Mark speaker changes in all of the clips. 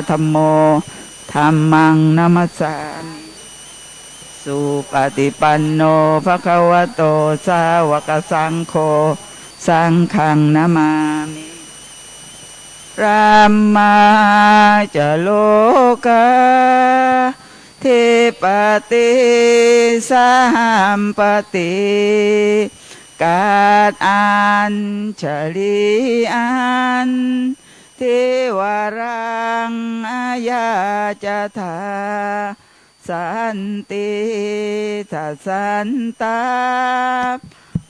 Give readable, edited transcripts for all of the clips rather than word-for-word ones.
Speaker 1: ธัมโมธัมมังนัมสสามิสุปฏิปันโนภควโตสาวกสังโฆสังฆังนามามิรัมมาจะโลกาทิปติสหัมปติกาตอัญชลีอันเทวรังอายาจถาสันติทัสสันตา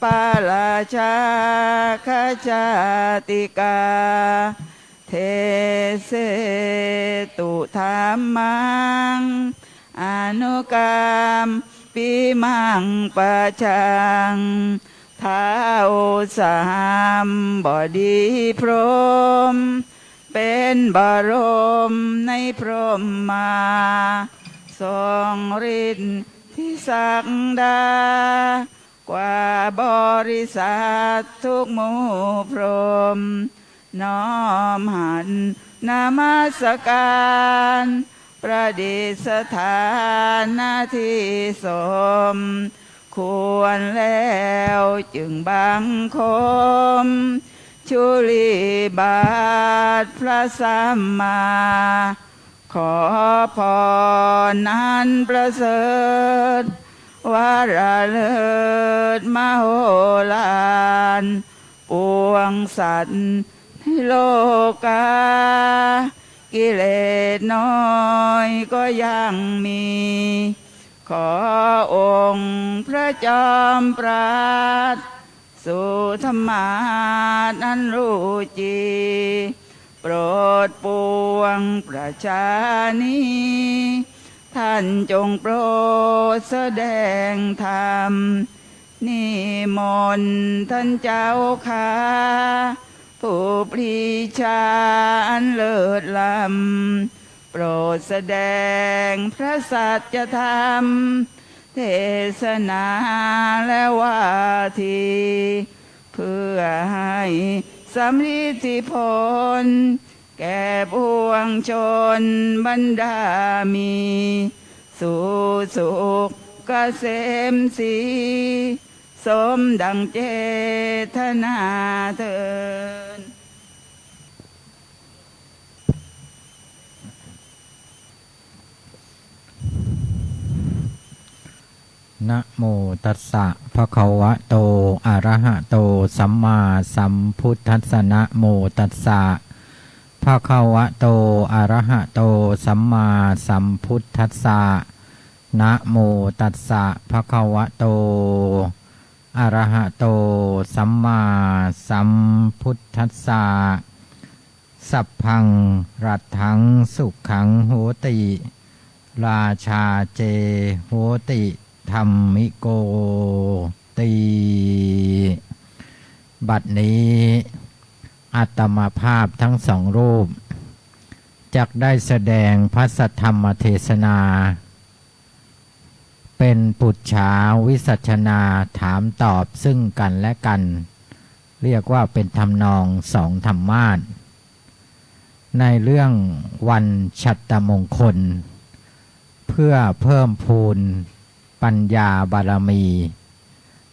Speaker 1: ปาลาชาคจาติกาเทเสตุธรรมังอนุกรรมปิมังปะชังท้าวสามบดีพรหมเป็นบรมในพรหมมาทรงฤทธิ์ที่ศักดากว่าบริษัททุกหมู่พรหมน้อมหันนามัสการประดิษฐานหน้าที่สมควรแล้วจึงบังคมชุลีบาทพระสัมมาขอพรนั้นประเสริฐวาระเลิศมโหฬารปวงสัตว์ในโลกากิเลสน้อยก็ยังมีขอองค์พระจอมปราดสุธรรมานั้นรู้จีโปรดปวงประชานีท่านจงโปรดแสดงธรรมนิมนต์ท่านเจ้าข้าผู้ปรีชาอันเลิศล้ำโปรดแสดงพระสัจธรรมเทศนาและวาทีเพื่อให้สำลิดผลแก่ปวงชนบรรดามีสู่สุขเกษมสีสมดังเจตนาเถิด
Speaker 2: นะโมตัสสะภะคะวะโตอะระหะโตสัมมาสัมพุทธัสสะนะโมตัสสะภะคะวะโตอะระหะโตสัมมาสัมพุทธัสสะนะโมตัสสะภะคะวะโตอะระหะโตสัมมาสัมพุทธัสสะสัพพังรัตถังสุขังโหติราชาเจโหติธรรมิโกตีบัดนี้อาตมาภาพทั้งสองรูปจักได้แสดงพระสัทธรรมเทศนาเป็นปุจฉาวิสัชนาถามตอบซึ่งกันและกันเรียกว่าเป็นทำนองสองธรรมาสในเรื่องวันฉัตรมงคลเพื่อเพิ่มพูนปัญญาบารมี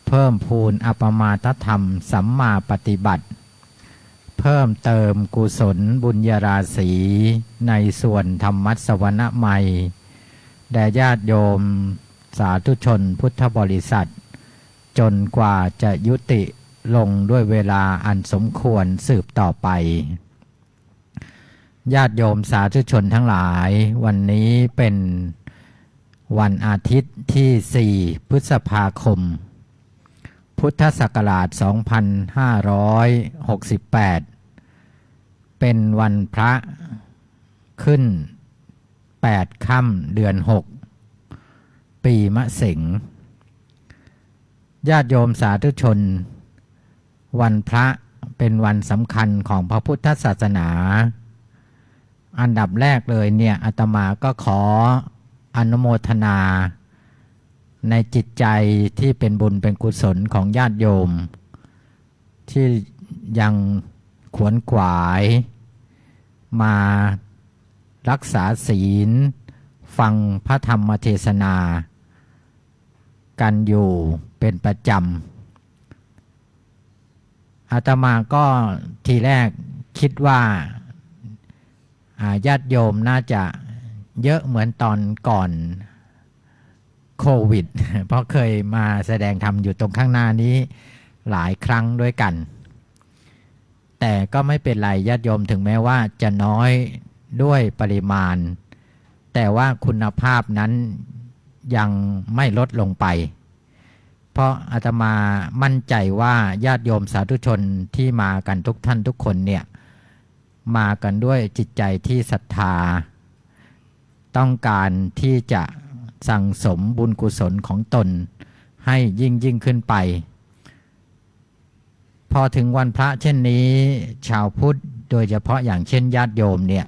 Speaker 2: เพิ่มพูนอัปมาทธรรมสัมมาปฏิบัติเพิ่มเติมกุศลบุญญาราศีในส่วนธรรมัสวรใหม่แด่ญาติโยมสาธุชนพุทธบริษัทจนกว่าจะยุติลงด้วยเวลาอันสมควรสืบต่อไปญาติโยมสาธุชนทั้งหลายวันนี้เป็นวันอาทิตย์ที่ 4 พฤษภาคม พุทธศักราช 2568 เป็นวันพระขึ้น 8 ค่ำเดือน 6 ปีมะเสงญาติโยมสาธุชนวันพระเป็นวันสำคัญของพระพุทธศาสนาอันดับแรกเลยเนี่ยอาตมาก็ขออนุโมทนาในจิตใจที่เป็นบุญเป็นกุศลของญาติโยมที่ยังขวนขวายมา รักษาศีลฟังพระธรรมเทศนากันอยู่เป็นประจำอาตมาก็ทีแรกคิดว่าญาติโยมน่าจะเยอะเหมือนตอนก่อนโควิดเพราะเคยมาแสดงธรรมอยู่ตรงข้างหน้านี้หลายครั้งด้วยกันแต่ก็ไม่เป็นไรญาติโยมถึงแม้ว่าจะน้อยด้วยปริมาณแต่ว่าคุณภาพนั้นยังไม่ลดลงไปเพราะอาตมามั่นใจว่าญาติโยมสาธุชนที่มากันทุกท่านทุกคนเนี่ยมากันด้วยจิตใจที่ศรัทธาต้องการที่จะสั่งสมบุญกุศลของตนให้ยิ่งขึ้นไปพอถึงวันพระเช่นนี้ชาวพุทธโดยเฉพาะอย่างเช่นญาติโยมเนี่ย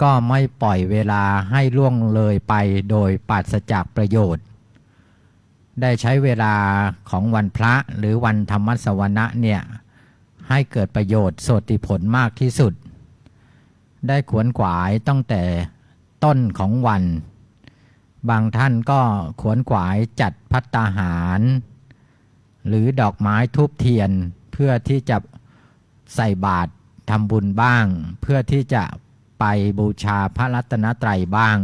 Speaker 2: ก็ไม่ปล่อยเวลาให้ล่วงเลยไปโดยปราศจากประโยชน์ได้ใช้เวลาของวันพระหรือวันธรรมสวนะเนี่ยให้เกิดประโยชน์โสติผลมากที่สุดได้ขวนขวายตั้งแต่ต้นของวันบางท่านก็ขวนขวายจัดภัตตาหารหรือดอกไม้ธูปเทียนเพื่อที่จะใส่บาตรทำบุญบ้างเพื่อที่จะไปบูชาพระรัตนตรัยบ้าง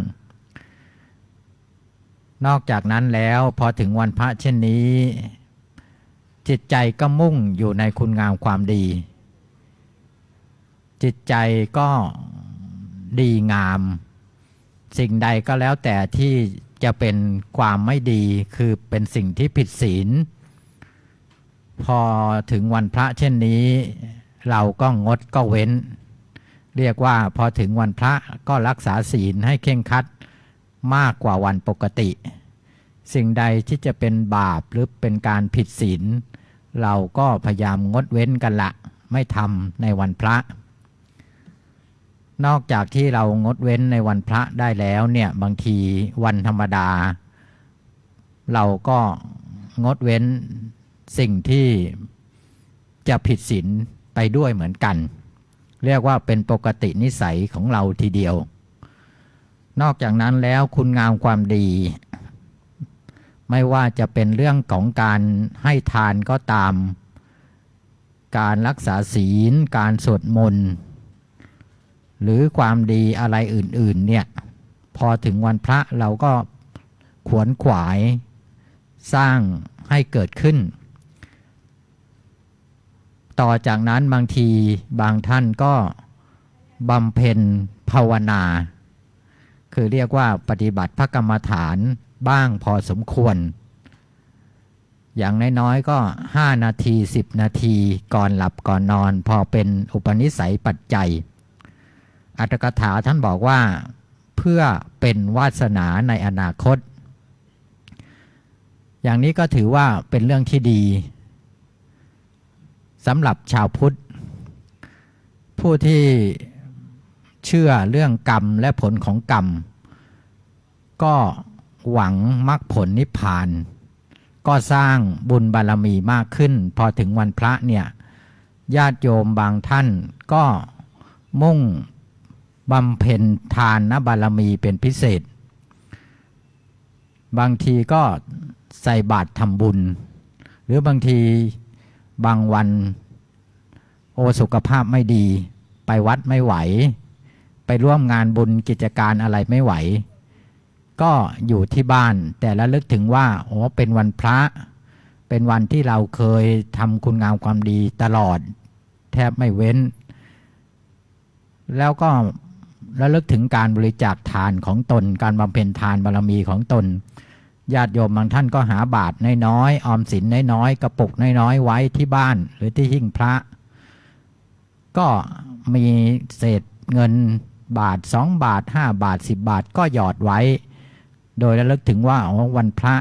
Speaker 2: นอกจากนั้นแล้วพอถึงวันพระเช่นนี้จิตใจก็มุ่งอยู่ในคุณงามความดีจิตใจก็ดีงามสิ่งใดก็แล้วแต่ที่จะเป็นความไม่ดีคือเป็นสิ่งที่ผิดศีลพอถึงวันพระเช่นนี้เราก็งดก็เว้นเรียกว่าพอถึงวันพระก็รักษาศีลให้เคร่งครัดมากกว่าวันปกติสิ่งใดที่จะเป็นบาปหรือเป็นการผิดศีลเราก็พยายามงดเว้นกันละไม่ทำในวันพระนอกจากที่เรางดเว้นในวันพระได้แล้วเนี่ยบางทีวันธรรมดาเราก็งดเว้นสิ่งที่จะผิดศีลไปด้วยเหมือนกันเรียกว่าเป็นปกตินิสัยของเราทีเดียวนอกจากนั้นแล้วคุณงามความดีไม่ว่าจะเป็นเรื่องของการให้ทานก็ตามการรักษาศีลการสวดมนต์หรือความดีอะไรอื่นๆเนี่ยพอถึงวันพระเราก็ขวนขวายสร้างให้เกิดขึ้นต่อจากนั้นบางทีบางท่านก็บำเพ็ญภาวนาคือเรียกว่าปฏิบัติพระกรรมฐานบ้างพอสมควรอย่างน้อยๆก็5 นาที10 นาทีก่อนหลับก่อนนอนพอเป็นอุปนิสัยปัจจัยอรรถกถาท่านบอกว่าเพื่อเป็นวาสนาในอนาคตอย่างนี้ก็ถือว่าเป็นเรื่องที่ดีสำหรับชาวพุทธผู้ที่เชื่อเรื่องกรรมและผลของกรรมก็หวังมรรคผลนิพพานก็สร้างบุญบารมีมากขึ้นพอถึงวันพระเนี่ยญาติโยมบางท่านก็มุ่งบำเพ็ญทานบารมีเป็นพิเศษบางทีก็ใส่บาตรทำบุญหรือบางทีบางวันสุขภาพไม่ดีไปวัดไม่ไหวไปร่วมงานบุญกิจการอะไรไม่ไหวก็อยู่ที่บ้านแต่ระลึกถึงว่าเป็นวันพระเป็นวันที่เราเคยทำคุณงามความดีตลอดแทบไม่เว้นแล้วก็ระลึกถึงการบริจาคทานของตนการบำเพ็ญทานบารมีของตนญาติโยมบางท่านก็หาบาตรน้อยๆออมสินน้อยๆกระปุกน้อยๆไว้ที่บ้านหรือที่หิ้งพระก็มีเศษเงินบาท2 บาท5 บาท10 บาทก็หยอดไว้โดยระลึกถึงว่าวันพระ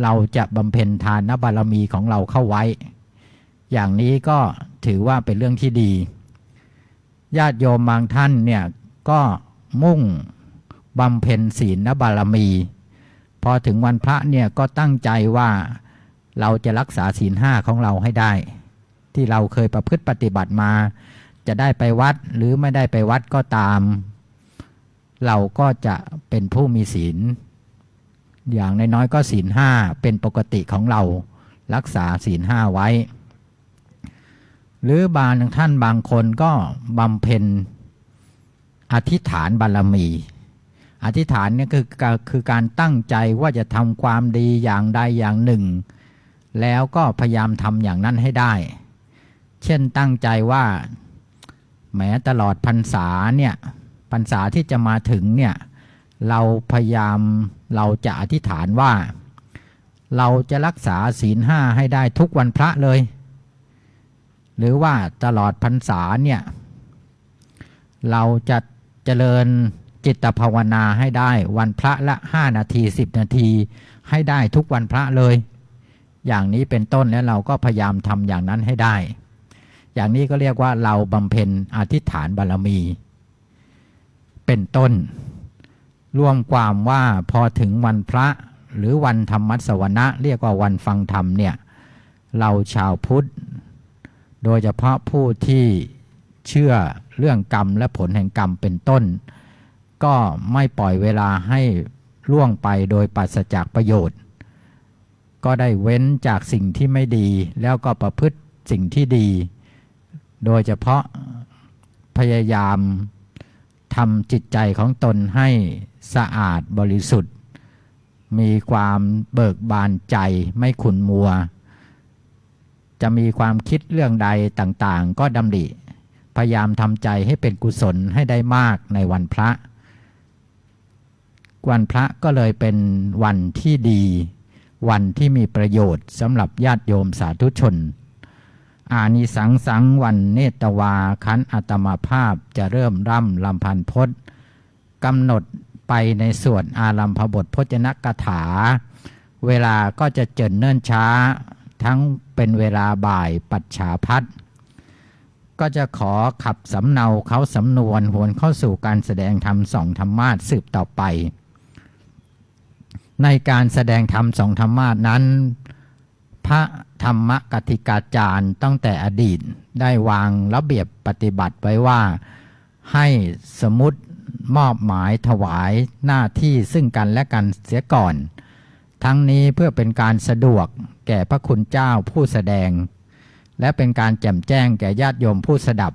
Speaker 2: เราจะบำเพ็ญทานบารมีของเราเข้าไว้อย่างนี้ก็ถือว่าเป็นเรื่องที่ดีญาติโยมบางท่านเนี่ยก็มุ่งบำเพ็ญศีลบารมีพอถึงวันพระเนี่ยก็ตั้งใจว่าเราจะรักษาศีล5ของเราให้ได้ที่เราเคยประพฤติปฏิบัติมาจะได้ไปวัดหรือไม่ได้ไปวัดก็ตาม เราก็จะเป็นผู้มีศีลอย่างน้อยๆก็ศีลห้าเป็นปกติของเรารักษาศีลห้าไว้ หรือบางท่านบางคนก็บำเพ็ญอธิษฐานบารมีอธิษฐานเนี่ยคือการตั้งใจว่าจะทำความดีอย่างใดอย่างหนึ่งแล้วก็พยายามทำอย่างนั้นให้ได้เช่นตั้งใจว่าแม้ตลอดพรรษาเนี่ยพรรษาที่จะมาถึงเนี่ยเราจะอธิษฐานว่าเราจะรักษาศีลห้าให้ได้ทุกวันพระเลยหรือว่าตลอดพรรษาเนี่ยเราจะเจริญจิตภาวนาให้ได้วันพระละ5 นาที10 นาทีให้ได้ทุกวันพระเลยอย่างนี้เป็นต้นแล้วเราก็พยายามทำอย่างนั้นให้ได้อย่างนี้ก็เรียกว่าเราบำเพ็ญอธิษฐานบารมีเป็นต้นรวมความว่าพอถึงวันพระหรือวันธรรมสวนะเรียกว่าวันฟังธรรมเนี่ยเราชาวพุทธโดยเฉพาะผู้ที่เชื่อเรื่องกรรมและผลแห่งกรรมเป็นต้นก็ไม่ปล่อยเวลาให้ล่วงไปโดยปราศจากประโยชน์ก็ได้เว้นจากสิ่งที่ไม่ดีแล้วก็ประพฤติสิ่งที่ดีโดยเฉพาะพยายามทำจิตใจของตนให้สะอาดบริสุทธิ์มีความเบิกบานใจไม่ขุ่นมัวจะมีความคิดเรื่องใดต่างๆก็ดำริพยายามทำใจให้เป็นกุศลให้ได้มากในวันพระวันพระก็เลยเป็นวันที่ดีวันที่มีประโยชน์สำหรับญาติโยมสาธุชนอานิสังสังวันเนตวาคันอัตมาภาพจะเริ่มร่ำลำพันพจน์กำหนดไปในส่วนอารัมภบทพจนกถาเวลาก็จะเจริญเนิ่นช้าทั้งเป็นเวลาบ่ายปัจฉาพัฒก็จะขอขับสำเนาเขาสำนวนหวนเข้าสู่การแสดงธรรมสองธรรมาสสืบต่อไปในการแสดงธรรมสองธรรมาสนั้นพระธรรมกติกาจารย์ตั้งแต่อดีตได้วางระเบียบปฏิบัติไว้ว่าให้สมมุติมอบหมายถวายหน้าที่ซึ่งกันและกันเสียก่อนทั้งนี้เพื่อเป็นการสะดวกแก่พระคุณเจ้าผู้แสดงและเป็นการแจ่มแจ้งแก่ญาติโยมผู้สดับ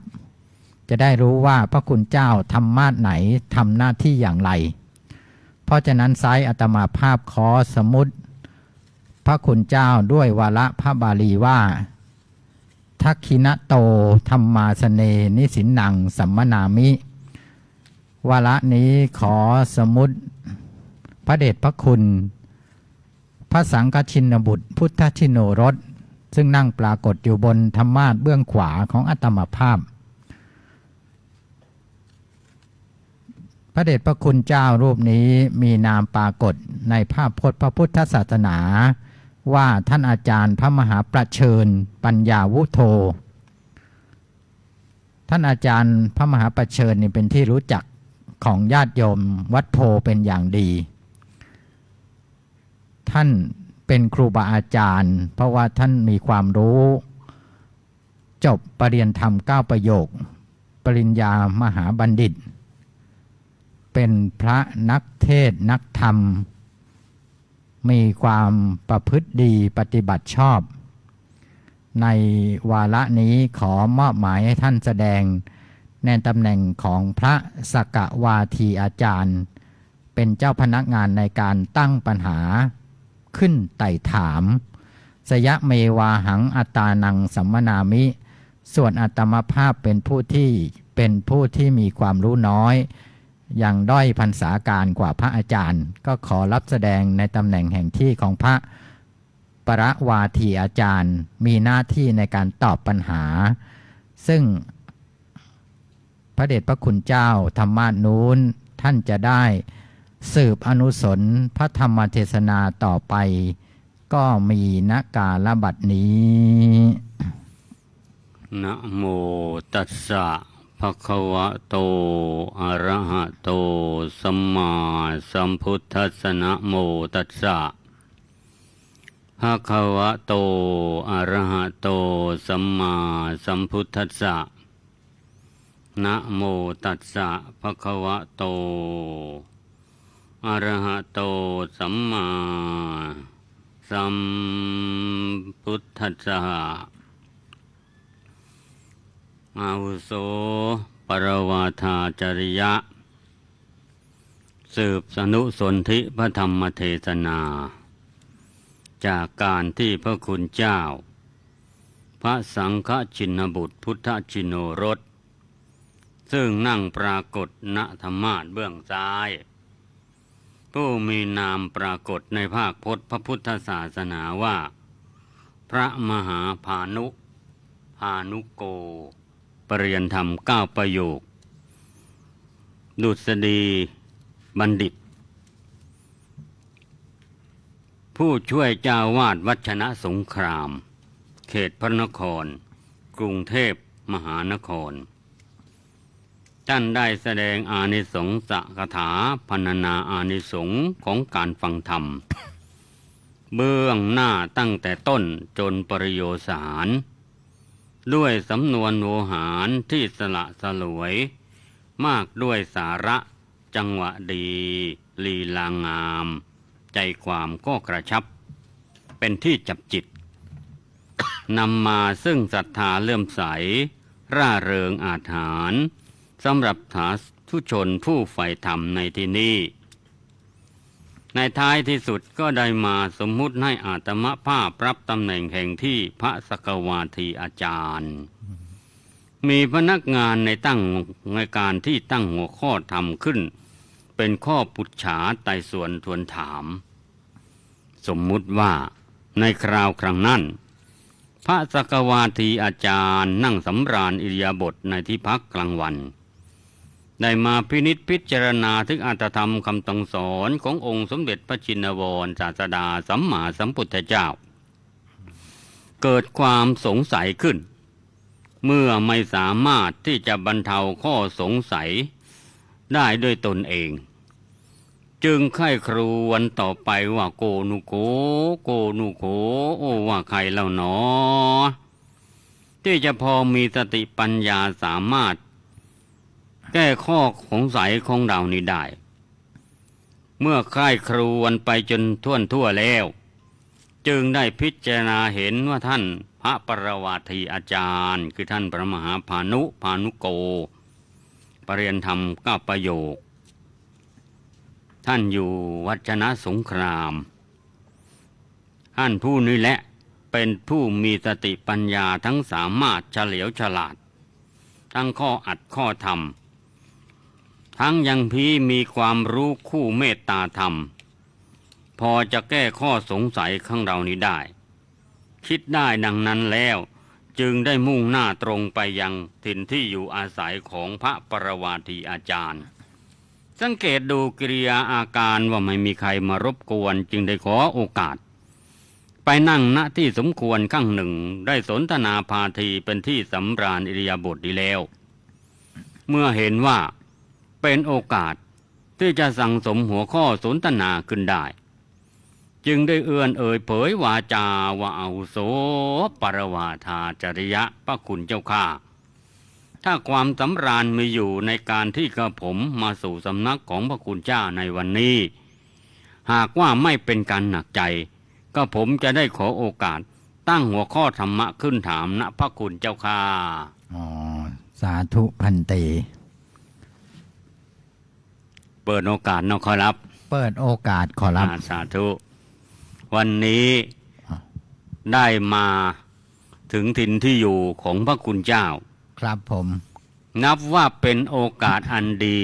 Speaker 2: จะได้รู้ว่าพระคุณเจ้าธรรมาสไหนทำหน้าที่อย่างไรเพราะฉะนั้นไซร้อาตมาภาพขอสมมุติพระคุณเจ้าด้วยวาระพระบาลีว่าทักขินะโตธรรมาสเนนิสินนังสัมมนามิวาระนี้ขอสมมุติพระเดชพระคุณพระสังฆชินบุตรพุทธชิโนรสซึ่งนั่งปรากฏอยู่บนธรรมาสน์เบื้องขวาของอาตมาภาพพระเดชพระคุณเจ้ารูปนี้มีนามปรากฏในภาพพจน์พระพุทธศาสนาว่าท่านอาจารย์พระมหาประเชิญปัญญาวุโธท่านอาจารย์พระมหาประเชิญนี่เป็นที่รู้จักของญาติโยมวัดโพเป็นอย่างดีท่านเป็นครูบาอาจารย์เพราะว่าท่านมีความรู้จบปริญญาธรรม9 ประโยคปริญญามหาบัณฑิตเป็นพระนักเทศน์นักธรรมมีความประพฤติดีปฏิบัติชอบในวาระนี้ขอมอบหมายให้ท่านแสดงในตำแหน่งของพระสกวาทีอาจารย์เป็นเจ้าพนักงานในการตั้งปัญหาขึ้นไต่ถามสยะเมวาหังอัตตานังสัมมนามิส่วนอาตมภาพเป็นผู้ที่มีความรู้น้อยอย่างด้อยพรรษาการกว่าพระอาจารย์ก็ขอรับแสดงในตำแหน่งแห่งที่ของพระปรวาทีอาจารย์มีหน้าที่ในการตอบปัญหาซึ่งพระเดชพระคุณเจ้าธรรมาสน์นู้นท่านจะได้สืบอนุสรณ์พระธรรมเทศนาต่อไปก็มีณกาลบัดนี้
Speaker 3: นะโมตัสสะภะคะวะโตอะระหะโตสัมมาสัมพุทธัสสะนะโมตัสสะภะคะวะโตอะระหะโตสัมมาสัมพุทธัสสะ นะโมตัสสะภะคะวะโตอะระหะโตสัมมาสัมพุทธัสสะอาวุโสปรวาทาจริยะสืบสนุสนธิพระธรรมเทศนา จากการที่พระคุณเจ้าพระสังฆชินบุตรพุทธชิโนรสซึ่งนั่งปรากฏณธรรมาสน์เบื้องซ้าย ผู้มีนามปรากฏในภาคพจน์พระพุทธศาสนาว่าพระมหาพานุโกปริยนธรรม9 ประโยคดุษฎีบัณฑิตผู้ช่วยเจ้าวาดวัชนะสงครามเขตพระนครกรุงเทพมหานครท่านได้แสดงอานิสงสกถาพรรณนาอานิสงส์ของการฟังธรรม เบื้องหน้าตั้งแต่ต้นจนปริโยสารด้วยสำนวนโวหารที่สละสลวยมากด้วยสาระจังหวะดีลีลางาม ใจความก็กระชับเป็นที่จับจิต นำมาซึ่งศรัทธาเลื่อมใสร่าเริงอาถรรพ์สำหรับสาธุชนผู้ใฝ่ธรรมในที่นี้ในท้ายที่สุดก็ได้มาสมมุติให้อาตมภาพรับตำแหน่งแห่งที่พระสกวาทีอาจารย์มีพนักงานในการที่ตั้งหัวข้อธรรมขึ้นเป็นข้อปุจฉาไต่สวนทวนถามสมมุติว่าในคราวครั้งนั้นพระสกวาทีอาจารย์นั่งสำราญอิริยาบถในที่พักกลางวันได้มาพินิจพิจารณาถึงอรรถธรรมคำสอนขององค์สมเด็จพระชินวรศาสดาสัมมาสัมพุทธเจ้าเกิดความสงสัยขึ้นเมื่อไม่สามารถที่จะบรรเทาข้อสงสัยได้ด้วยตนเองจึงไข้ครวญต่อไปว่าโกนุโกโอว่าใครเล่าหนอที่จะพอมีสติปัญญาสามารถแก้ข้อสงสัยของเรานี้ได้เมื่อไข้ครวญไปจนทั่วแล้วจึงได้พิจารณาเห็นว่าท่านพระปรวาทีอาจารย์คือท่านพระมหาพานุโกปริยนธรรม9 ประโยคท่านอยู่วัชนะสงครามท่านผู้นี้แหละเป็นผู้มีสติปัญญาทั้งสามารถเฉลียวฉลาดทั้งข้ออัดข้อธรรมทั้งยังมีความรู้คู่เมตตาธรรมพอจะแก้ข้อสงสัยข้างเรานี้ได้คิดได้ดังนั้นแล้วจึงได้มุ่งหน้าตรงไปยังถิ่นที่อยู่อาศัยของพระปรวาทีอาจารย์สังเกตดูกิริยาอาการว่าไม่มีใครมารบกวนจึงได้ขอโอกาสไปนั่งณที่สมควรข้างหนึ่งได้สนทนาพาทีเป็นที่สำราญอิริยาบถดีแล้วเมื่อเห็นว่าเป็นโอกาสที่จะสั่งสมหัวข้อสนทนาขึ้นได้จึงได้เอื้อนเอ่ยเผยวาจาว่าอาวุโสปรวาทาจริยะพระคุณเจ้าข้าถ้าความสำราญมีอยู่ในการที่กระผมมาสู่สำนักของพระคุณเจ้าในวันนี้หากว่าไม่เป็นการหนักใจก็ผมจะได้ขอโอกาสตั้งหัวข้อธรรมะขึ้นถามณพระคุณเจ้าข้า
Speaker 2: สาธุพันเต
Speaker 3: เปิดโอกาสขอรับ
Speaker 2: เปิดโอกาสขอรับ
Speaker 3: สาธุวันนี้ได้มาถึงถิ่นที่อยู่ของพระคุณเจ้า
Speaker 2: ครับผม
Speaker 3: นับว่าเป็นโอกาสอันดี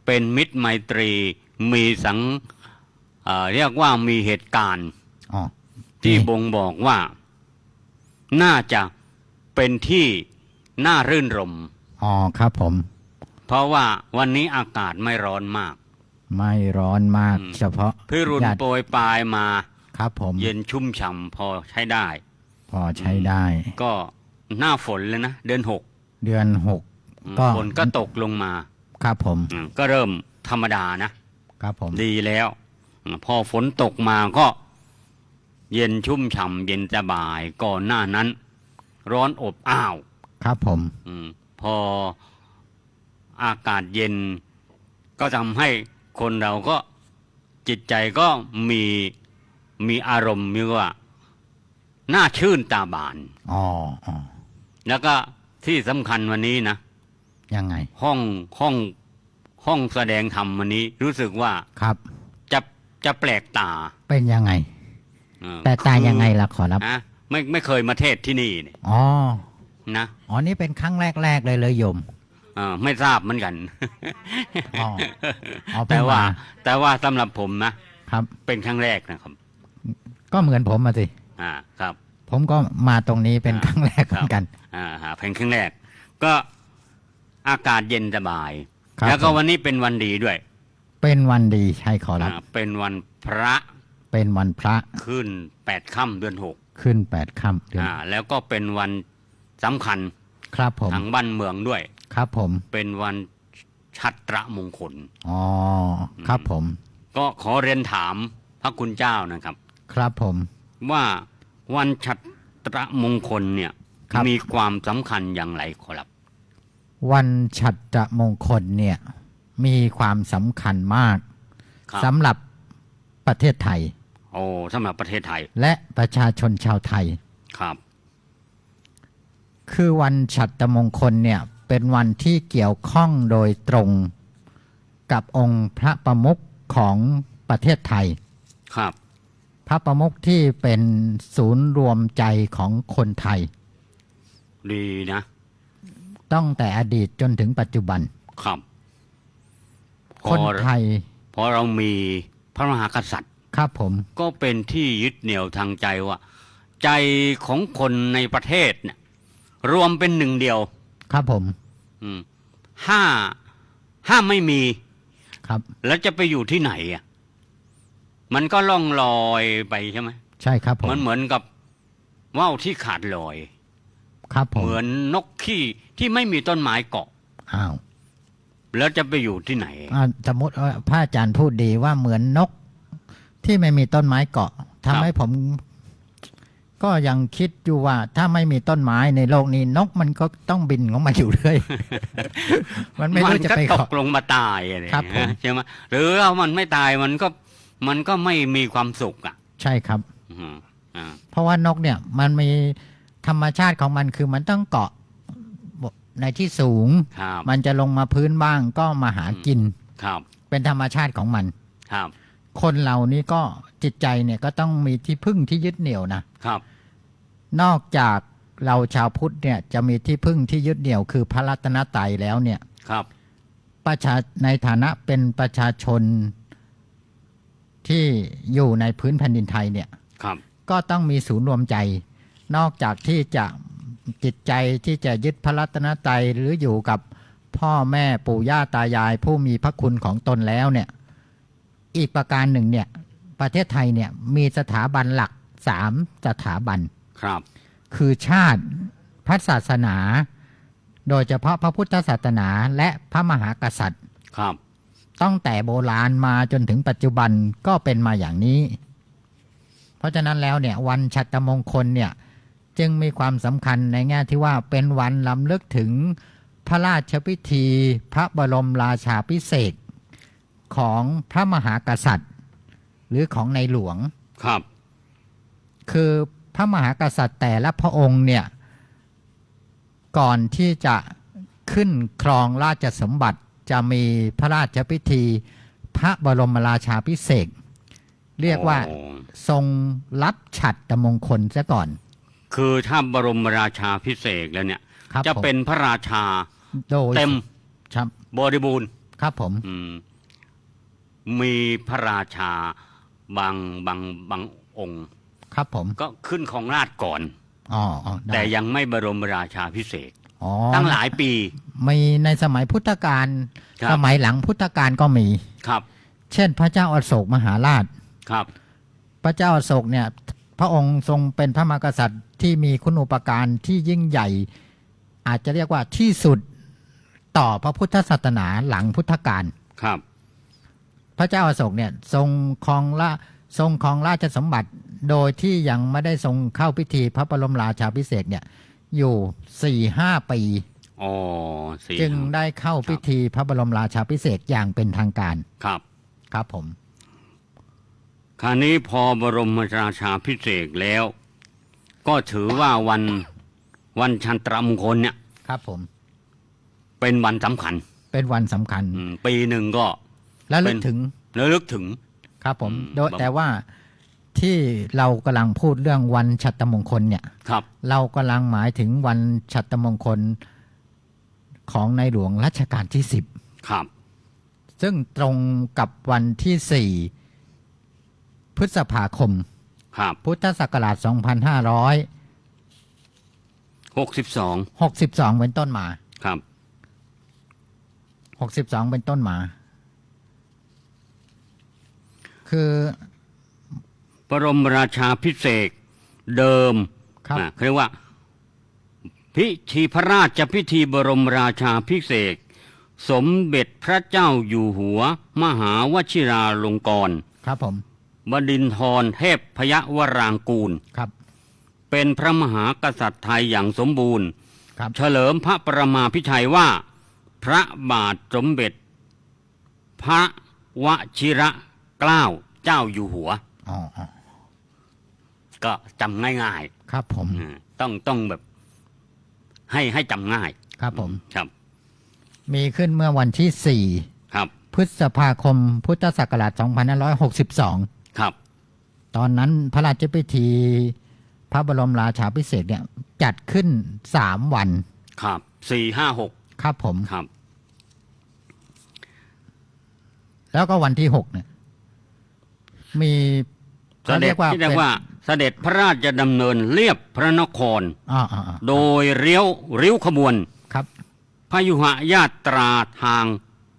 Speaker 3: เป็นมิตรไมตรีมีเรียกว่ามีเหตุการณ์ที่บ่งบอกว่าน่าจะเป็นที่น่ารื่นรม
Speaker 2: ครับผม
Speaker 3: เพราะว่าวันนี้อากาศไม่ร้อนมาก
Speaker 2: ไม่ร้อนมากเฉพาะ
Speaker 3: พิรุณโปรยปลายมา
Speaker 2: ครับผม
Speaker 3: เย็นชุ่มฉ่ำพอใช้ได้ก็หน้าฝนเลยนะเดือน6ก็ฝนก็ตกลงมา
Speaker 2: ครับผม
Speaker 3: ก็เริ่มธรรมดานะครับ
Speaker 2: ผม
Speaker 3: ดีแล้วพอฝนตกมาก็เย็นชุ่มฉ่ำเย็นสบายก่อนหน้านั้นร้อนอบอ้าว
Speaker 2: ครับผม
Speaker 3: พอ อากาศเย็นก็ทำให้คนเราก็จิตใจก็มีอารมณ์มีว่าน่าชื่นตาบาน
Speaker 2: อ๋ออ๋อ
Speaker 3: แล้วก็ที่สำคัญวันนี้นะ
Speaker 2: ยังไง
Speaker 3: ห้องแสดงธรรมวันนี้รู้สึกว่า
Speaker 2: ครับ
Speaker 3: จะแปลกตา
Speaker 2: เป็นยังไง แต่ตายยังไงล่ะขอรับ
Speaker 3: นะไม่เคยมาเทศที่นี่เนี่ย
Speaker 2: อ๋อ
Speaker 3: นะ
Speaker 2: อ๋อนี่เป็นครั้งแรกเลยโยม
Speaker 3: ไม่ทราบเหมือนกัน
Speaker 2: อ๋ออ๋อเพิ่
Speaker 3: แต่
Speaker 2: ง
Speaker 3: ว่า
Speaker 2: มา
Speaker 3: แต่ว่าสำหรับผมนะครับ เป็นครั้งแรกนะครับ
Speaker 2: ก็เหมือนผมมาสิ
Speaker 3: ครับ
Speaker 2: ผมก็มาตรงนี้เป็นครั้งแรกเหมือนกัน
Speaker 3: เป็นครั้งแรก ก็อากาศเย็นสบาย
Speaker 2: ครับ
Speaker 3: แล้วก็วันนี้เป็นวันดีด้วย
Speaker 2: เป็นวันดีใช่ขอรับ
Speaker 3: เป็นวันพระ
Speaker 2: เป็นวันพระ
Speaker 3: ขึ้น8 ค่ำเดือน
Speaker 2: ขึ้น8 ค่ำเดือน
Speaker 3: 6แล้วก็เป็นวันสำคัญ
Speaker 2: ครับผม
Speaker 3: ทางบ้านเมืองด้วย
Speaker 2: ครับผม
Speaker 3: เป็นวันชัตรมงคล
Speaker 2: อ๋อครับผม
Speaker 3: ก็ขอเรียนถามพระคุณเจ้านะครับ
Speaker 2: ครับผม
Speaker 3: ว่าวันชัตรมงคลเนี่ย
Speaker 2: ครับ
Speaker 3: มีความสำคัญอย่างไรครับ
Speaker 2: วันฉัตรมงคลเนี่ยมีความสำคัญมาก
Speaker 3: ครับ
Speaker 2: สำหรับประเทศไทย
Speaker 3: โอ้สำหรับประเทศไทย
Speaker 2: และประชาชนชาวไทย
Speaker 3: ครับ
Speaker 2: คือวันฉัตรมงคลเนี่ยเป็นวันที่เกี่ยวข้องโดยตรงกับองค์พระประมุขของประเทศไทย
Speaker 3: ครับ
Speaker 2: พระประมุขที่เป็นศูนย์รวมใจของคนไทย
Speaker 3: ดีนะ
Speaker 2: ตั้งแต่อดีตจนถึงปัจจุบัน
Speaker 3: ครับ
Speaker 2: คนไทย
Speaker 3: พอเรามีพระมหากษัตริย์
Speaker 2: ครับผม
Speaker 3: ก็เป็นที่ยึดเหนี่ยวทางใจว่า ใจของคนในประเทศเนี่ยรวมเป็นหนึ่งเดียว
Speaker 2: ครับผม
Speaker 3: อืมถ้าไม่มี
Speaker 2: ครับ
Speaker 3: แล้วจะไปอยู่ที่ไหนอ่ะมันก็ล่องลอยไปใช่ไหม
Speaker 2: ใช่ครับผม
Speaker 3: มันเหมือนกับว่าวที่ขาดลอย
Speaker 2: ครับผม
Speaker 3: เหมือนนกขี้ที่ไม่มีต้นไม้เกาะ
Speaker 2: อ้าว
Speaker 3: แล้วจะไปอยู่ที่ไหน
Speaker 2: สมมติว่าพระอาจารย์พูดดีว่าเหมือนนกที่ไม่มีต้นไม้เกาะทำให้ผม ก็ยังคิดอยู่ว่าถ้าไม่มีต้นไม้ในโลกนี้นกมันก็ต้องบินของมันอยู่เรื่อย มันไม่รู้จะไป
Speaker 3: มันก็ต
Speaker 2: เกาะ
Speaker 3: กลงมาตายอะไร
Speaker 2: ครับผม
Speaker 3: ใช่ไหมหรือเอามันไม่ตายมันก็ไม่มีความสุขอ่ะ
Speaker 2: ใช่ครับ
Speaker 3: อืมอ่า
Speaker 2: เพราะว่านกเนี่ยมันมีธรรมชาติของมันคือมันต้องเกาะในที่สูง
Speaker 3: ครับ
Speaker 2: มันจะลงมาพื้นบ้างก็มาหากิน
Speaker 3: ครับ
Speaker 2: เป็นธรรมชาติของมัน
Speaker 3: ครับ
Speaker 2: คนเรานี่ก็จิตใจเนี่ยก็ต้องมีที่พึ่งที่ยึดเหนี่ยวนะครับ นอกจากเราชาวพุทธเนี่ยจะมีที่พึ่งที่ยึดเหนี่ยวคือพระรัตนตรัยแล้วเนี่ย
Speaker 3: ครับ
Speaker 2: ในฐานะเป็นประชาชนที่อยู่ในพื้นแผ่นดินไทยเนี่ย
Speaker 3: ครับ
Speaker 2: ก็ต้องมีศูนย์รวมใจ นอกจากที่จะจิตใจที่จะยึดพระรัตนตรัยหรืออยู่กับพ่อแม่ปู่ย่าตายายผู้มีพระคุณของตนแล้วเนี่ยอีกประการหนึ่งเนี่ยประเทศไทยเนี่ยมีสถาบันหลัก3 สถาบัน
Speaker 3: ครับ
Speaker 2: คือชาติพระศาสนา โดยเฉพาะพระพุทธศาสนาและพระมหากษัตริย์
Speaker 3: ครับ
Speaker 2: ตั้งแต่โบราณมาจนถึงปัจจุบันก็เป็นมาอย่างนี้ เพราะฉะนั้นแล้วเนี่ยวันฉัตรมงคลเนี่ยจึงมีความสำคัญในแง่ที่ว่าเป็นวันรำลึกถึงพระราชพิธีพระบรมราชาภิเษกของพระมหากษัตริย์ หรือของในหลวง
Speaker 3: ครับ
Speaker 2: คือพระมหากษัตริย์แต่ละพระองค์เนี่ยก่อนที่จะขึ้นครองราชสมบัติจะมีพระราชพิธีพระบรมราชาภิเษกเรียกว่า
Speaker 3: โอ้
Speaker 2: ทรงรับฉัตรมงคลซะก่อน
Speaker 3: คือถ้าบรมราชาพิเศษกแล้วเนี่ย
Speaker 2: ครับ
Speaker 3: จะ
Speaker 2: ผม
Speaker 3: เป็นพระราชา
Speaker 2: โดย
Speaker 3: เต็ม
Speaker 2: ครับ
Speaker 3: บริบูรณ์
Speaker 2: ครับผม
Speaker 3: มีพระราชาบางองค์
Speaker 2: ครับผม
Speaker 3: ก็ขึ้นของราชย์ก่อน
Speaker 2: อ๋อได้
Speaker 3: แต่ยังไม่บรมราชาพิเศษก
Speaker 2: อ๋อ
Speaker 3: ตั้งหลายปี
Speaker 2: มีในสมัยพุทธกาล
Speaker 3: ครับ
Speaker 2: สมัยหลังพุทธกาลก็มี
Speaker 3: ครับ
Speaker 2: เช่น พระเจ้าอโศกมหาราช
Speaker 3: ครับ
Speaker 2: พระเจ้าอโศกเนี่ยพระองค์ทรงเป็นพระมหากษัตริย์ที่มีคุณูปการที่ยิ่งใหญ่ อาจจะเรียกว่าที่สุดต่อพระพุทธศาสนาหลังพุทธกาล
Speaker 3: ครับ
Speaker 2: พระเจ้าอโศกเนี่ยทรงครองราชสมบัติโดยที่ยังไม่ได้ทรงเข้าพิธีพระบรมราชาภิเษกเนี่ยอยู่ 4-5 ปี
Speaker 3: อ๋อสี่
Speaker 2: จึงได้เข้าพิธีพระบรมราชาภิเษกอย่างเป็นทางการ
Speaker 3: ครับ
Speaker 2: ครับผม
Speaker 3: คราวนี้พอบรมราชาภิเษกแล้ว ก็ถือว่าวันชันตรมงคลเนี่ย
Speaker 2: ครับผม
Speaker 3: เป็นวันสำคัญ
Speaker 2: เป็นวันสำคัญ
Speaker 3: ปีหนึ่งก็
Speaker 2: และลึกถึง
Speaker 3: ระลึกถึง
Speaker 2: ครับผม
Speaker 3: อืม
Speaker 2: โดยแต่ว่าที่เรากำลังพูดเรื่องวันฉัตรมงคลเนี่ย
Speaker 3: ครับ
Speaker 2: เรากำลังหมายถึงวันฉัตรมงคลของในหลวงรัชกาลที่
Speaker 3: ครับ
Speaker 2: 10 ซึ่งตรงกับวันที่ 4 พฤษภาคม
Speaker 3: ครับ
Speaker 2: พุทธศักราช
Speaker 3: 62
Speaker 2: 2562 เป็นต้นมา
Speaker 3: ครับ
Speaker 2: 62 เป็นต้นมา คือ
Speaker 3: บรมราชาภิเษกเดิม
Speaker 2: ครับ
Speaker 3: เขาเรียกว่า พิธีพระราชพิธีบรมราชาภิเษกสมเด็จพระเจ้าอยู่หัว มหาวชิราลงกรณ์
Speaker 2: ครับผม
Speaker 3: บดินทรเทพพยวรางกูล
Speaker 2: ครับ
Speaker 3: เป็นพระมหากษัตริย์ไทยอย่างสมบูรณ์
Speaker 2: ครับ
Speaker 3: เฉลิมพระประมาพิไทยว่า พระบาทสมเด็จ พระวชิระเกล้าเจ้าอยู่หัว
Speaker 2: อ๋ออ๋อ
Speaker 3: ก็จำง่าย
Speaker 2: ครับผม
Speaker 3: ๆต้องแบบให้จำง่าย
Speaker 2: ครับผม
Speaker 3: ครับ
Speaker 2: มีขึ้นเมื่อวันที่
Speaker 3: ครับ
Speaker 2: 4 พฤษภาคม พุทธศักราช 2562
Speaker 3: ครับ
Speaker 2: ตอนนั้นพระราชพิธีพระบรมราชาภิเษกเนี่ยจัดขึ้น 3 วัน
Speaker 3: ครับ4-5-6
Speaker 2: ครับผม
Speaker 3: ครับ
Speaker 2: แล้วก็วันที่ 6 เนี่ย มี
Speaker 3: เสด็จที่เรียกว่าเสด็จพระราชดำเนินเลียบพระนคร
Speaker 2: อ๋อ
Speaker 3: โดยริ้วขบวน
Speaker 2: ครับ
Speaker 3: พยุหญาตราทาง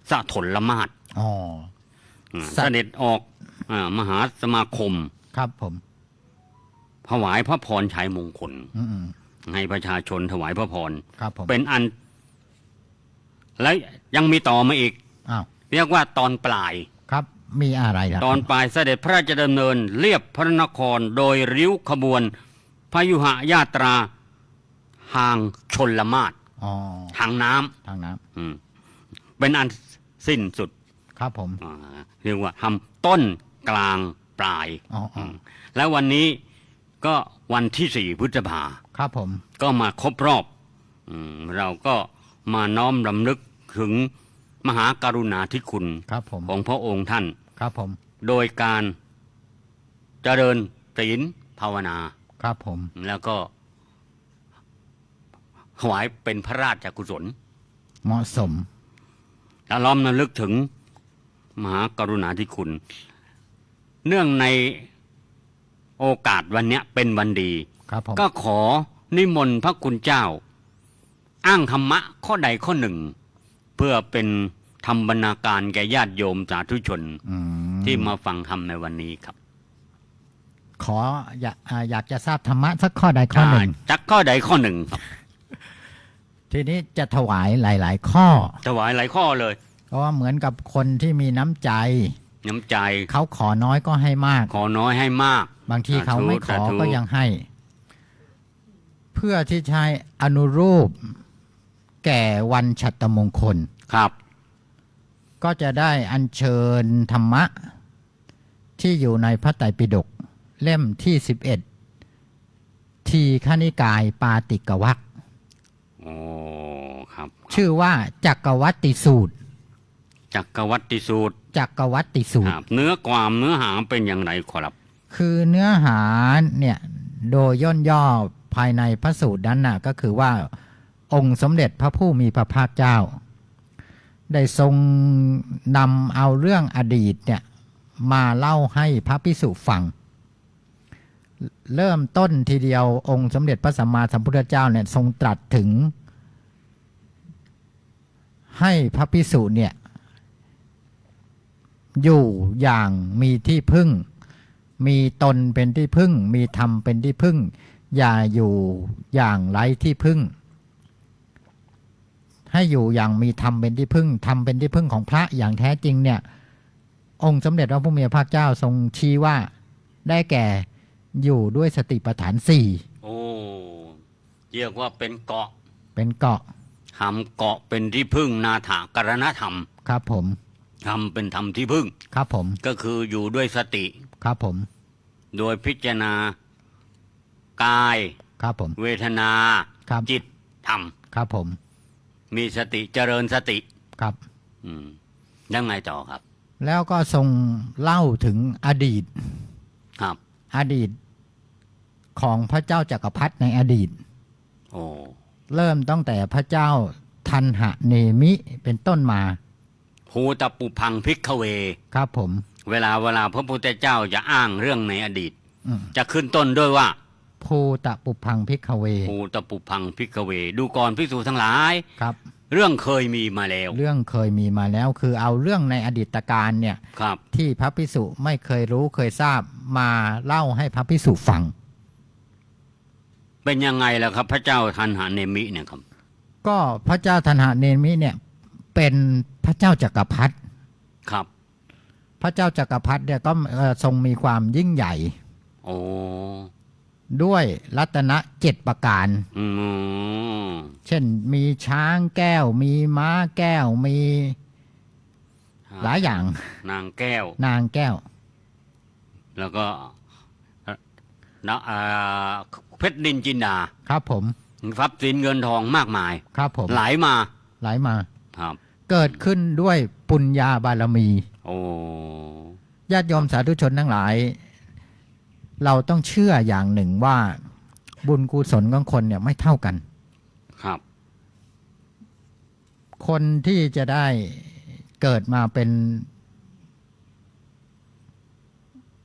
Speaker 3: สะทนละมาศ
Speaker 2: อ๋อ
Speaker 3: เสด็จออกมหาสมาคม
Speaker 2: ครับผม
Speaker 3: ถวายพระพรชัยมงคล
Speaker 2: อืม
Speaker 3: ให้ประชาชนถวายพระพร
Speaker 2: ครับผม
Speaker 3: เป็นอัน และยังมีต่อมาอีก
Speaker 2: อ้าว
Speaker 3: เรียกว่าตอนปลาย
Speaker 2: ครับ มีอะไรล่ะ
Speaker 3: ตอนปลายเสด็จพระราชดำเนินเลียบพระนครโดยริ้วขบวนพยุหญาตราทางชนละมาศ
Speaker 2: อ๋อ
Speaker 3: ทางน้ำ
Speaker 2: ทางน้
Speaker 3: เป็นอันสิ้นสุด
Speaker 2: ำครับผม
Speaker 3: เรียกว่าทำต้นกลางปลาย
Speaker 2: อ๋ออ๋อ
Speaker 3: แล้ววันนี้ก็วันที่4 พฤษภา
Speaker 2: ครับผม
Speaker 3: ก็มาครบรอบเราก็มาน้อมรำลึกถึงมหากรุณาธิคุณ
Speaker 2: ครับผม
Speaker 3: ของพระองค์ท่าน
Speaker 2: ครับผม
Speaker 3: โดยการเจริญศีลภาวนา
Speaker 2: ครับผม
Speaker 3: แล้วก็ถวายเป็นพระราชกุศล
Speaker 2: เหมาะสม
Speaker 3: แล้วล้อมระลึกถึงมหากรุณาธิคุณ เนื่องในโอกาสวันเนี้ยเป็นวันดี
Speaker 2: ครับผม
Speaker 3: ก็ขอนิมนต์พระคุณเจ้า อ้างธรรมะข้อใดข้อหนึ่ง เพื่อเป็นธรรมบรรณาการแก่ญาติโยมสาธุชน ที่มาฟังธรรมในวันนี้ครับ
Speaker 2: ขออยากจะทราบธรรมะสักข้อใดข้อหนึ่ง
Speaker 3: จักข้อใดข้อหนึ่งครับ
Speaker 2: ทีนี้จะถวายหลาย ๆ ข้อ
Speaker 3: ถวายหลายข้อเลย
Speaker 2: เพราะว่าเหมือนกับคนที่มีน้ำใจ
Speaker 3: น้ำใจ
Speaker 2: เขาขอน้อยก็ให้มาก
Speaker 3: ขอน้อยให้มาก
Speaker 2: บางทีเขาไม่ขอ
Speaker 3: สาธุ
Speaker 2: ก็ยังให้ เพื่อที่จะให้อนุรูป แก่วันฉัตรมงคล
Speaker 3: ครับ
Speaker 2: ก็จะได้อัญเชิญธรรมะ ที่อยู่ในพระไตรปิฎกเล่มที่ 11 ทีฆนิกายปาติกวรรค
Speaker 3: โอ้ครับ
Speaker 2: ชื่อว่าจักรวัติสูตร
Speaker 3: จักรวัติสูตร
Speaker 2: จักรวัติสูต
Speaker 3: ค
Speaker 2: ร
Speaker 3: รับเนื้อความเนื้อหาเป็นอย่างไรขอรับ
Speaker 2: คือเนื้อหาเนี่ยโดยย่นย่อภายในพระสูตรนั้นน่ะก็คือว่าองค์สมเด็จพระผู้มีพระภาคเจ้า ได้ทรงนำเอาเรื่องอดีตเนี่ยมาเล่าให้พระภิกษุฟัง เริ่มต้นทีเดียวองค์สมเด็จพระสัมมาสัมพุทธเจ้าเนี่ยทรงตรัสถึง ให้พระภิกษุเนี่ยอยู่อย่างมีที่พึ่ง มีตนเป็นที่พึ่ง มีธรรมเป็นที่พึ่ง อย่าอยู่อย่างไร้ที่พึ่ง ให้อยู่อย่างมีธรรมเป็นที่พึ่งธรรมเป็นที่พึ่งของพระอย่างแท้จริงเนี่ยองค์สมเด็จพระผู้มีพระภาคเจ้าทรงชี้ว่าได้แก่อยู่ด้วยสติปัฏฐานสี่
Speaker 3: โอ้เรียกว่าเป็นเกาะ
Speaker 2: เป็นเกาะ
Speaker 3: ทำเกาะเป็นที่พึ่งนาถกรณธรรม
Speaker 2: ครับผม
Speaker 3: ทำเป็นธรรมที่พึ่ง
Speaker 2: ครับผม
Speaker 3: ก็คืออยู่ด้วยสติ
Speaker 2: ครับผม
Speaker 3: โดยพิจารณากาย
Speaker 2: ครับผม
Speaker 3: เวทนา
Speaker 2: ครับ
Speaker 3: จิตธรรม
Speaker 2: ครับผม
Speaker 3: มีสติเจริญสติ
Speaker 2: ครับ
Speaker 3: ยังไงต่อครับ
Speaker 2: แล้วก็ทรงเล่าถึงอดีต
Speaker 3: ครับ
Speaker 2: อดีตของพระเจ้าจักรพรรดิในอดีต
Speaker 3: โอ้
Speaker 2: เริ่มตั้งแต่พระเจ้าทันหะเนมิเป็นต้นมา
Speaker 3: ภูตปุพังพิกขเว
Speaker 2: ครับผม
Speaker 3: เวลาพระพุทธเจ้าจะอ้างเรื่องในอดีต
Speaker 2: อืม
Speaker 3: จะขึ้นต้นด้วยว่า
Speaker 2: ภูตปุพังพิกขเว
Speaker 3: ภูตปุพังพิกขเว ดูก่อนภิกษุทั้งหลาย
Speaker 2: ครับ
Speaker 3: เรื่องเคยมีมาแล้ว
Speaker 2: เรื่องเคยมีมาแล้วคือเอาเรื่องในอดีตการเนี่ย
Speaker 3: ครับ
Speaker 2: ที่พระภิกษุไม่เคยรู้เคยทราบมาเล่าให้พระภิกษุฟัง
Speaker 3: เป็นยังไงล่ะครับ พระเจ้าทันหาเนมิเนี่ยครับ
Speaker 2: ก็พระเจ้าทันหะเนมิเนี่ยเป็นพระเจ้าจักรพรรดิ
Speaker 3: ครับ
Speaker 2: พระเจ้าจักรพรรดิเนี่ยก็ทรงมีความยิ่งใหญ่
Speaker 3: โอ้
Speaker 2: ด้วยรัตนะ7ประการ
Speaker 3: อืม
Speaker 2: เช่นมีช้างแก้ว มีม้าแก้ว มีหลายอย่าง
Speaker 3: นางแก้ว
Speaker 2: นางแก้ว
Speaker 3: แล้วก็นะเพชรนินจินดา
Speaker 2: ครับผม
Speaker 3: ทรัพย์สินเงินทองมากมาย
Speaker 2: ครับผม
Speaker 3: ไหลมา
Speaker 2: ไหลมา
Speaker 3: ครับ
Speaker 2: เกิดขึ้นด้วยปุญญาบารมี
Speaker 3: โอ้
Speaker 2: ญาติโยมสาธุชนทั้งหลาย เราต้องเชื่ออย่างหนึ่งว่าบุญกุศลของคนเนี่ยไม่เท่ากัน
Speaker 3: ครับ
Speaker 2: คนที่จะได้เกิดมาเป็น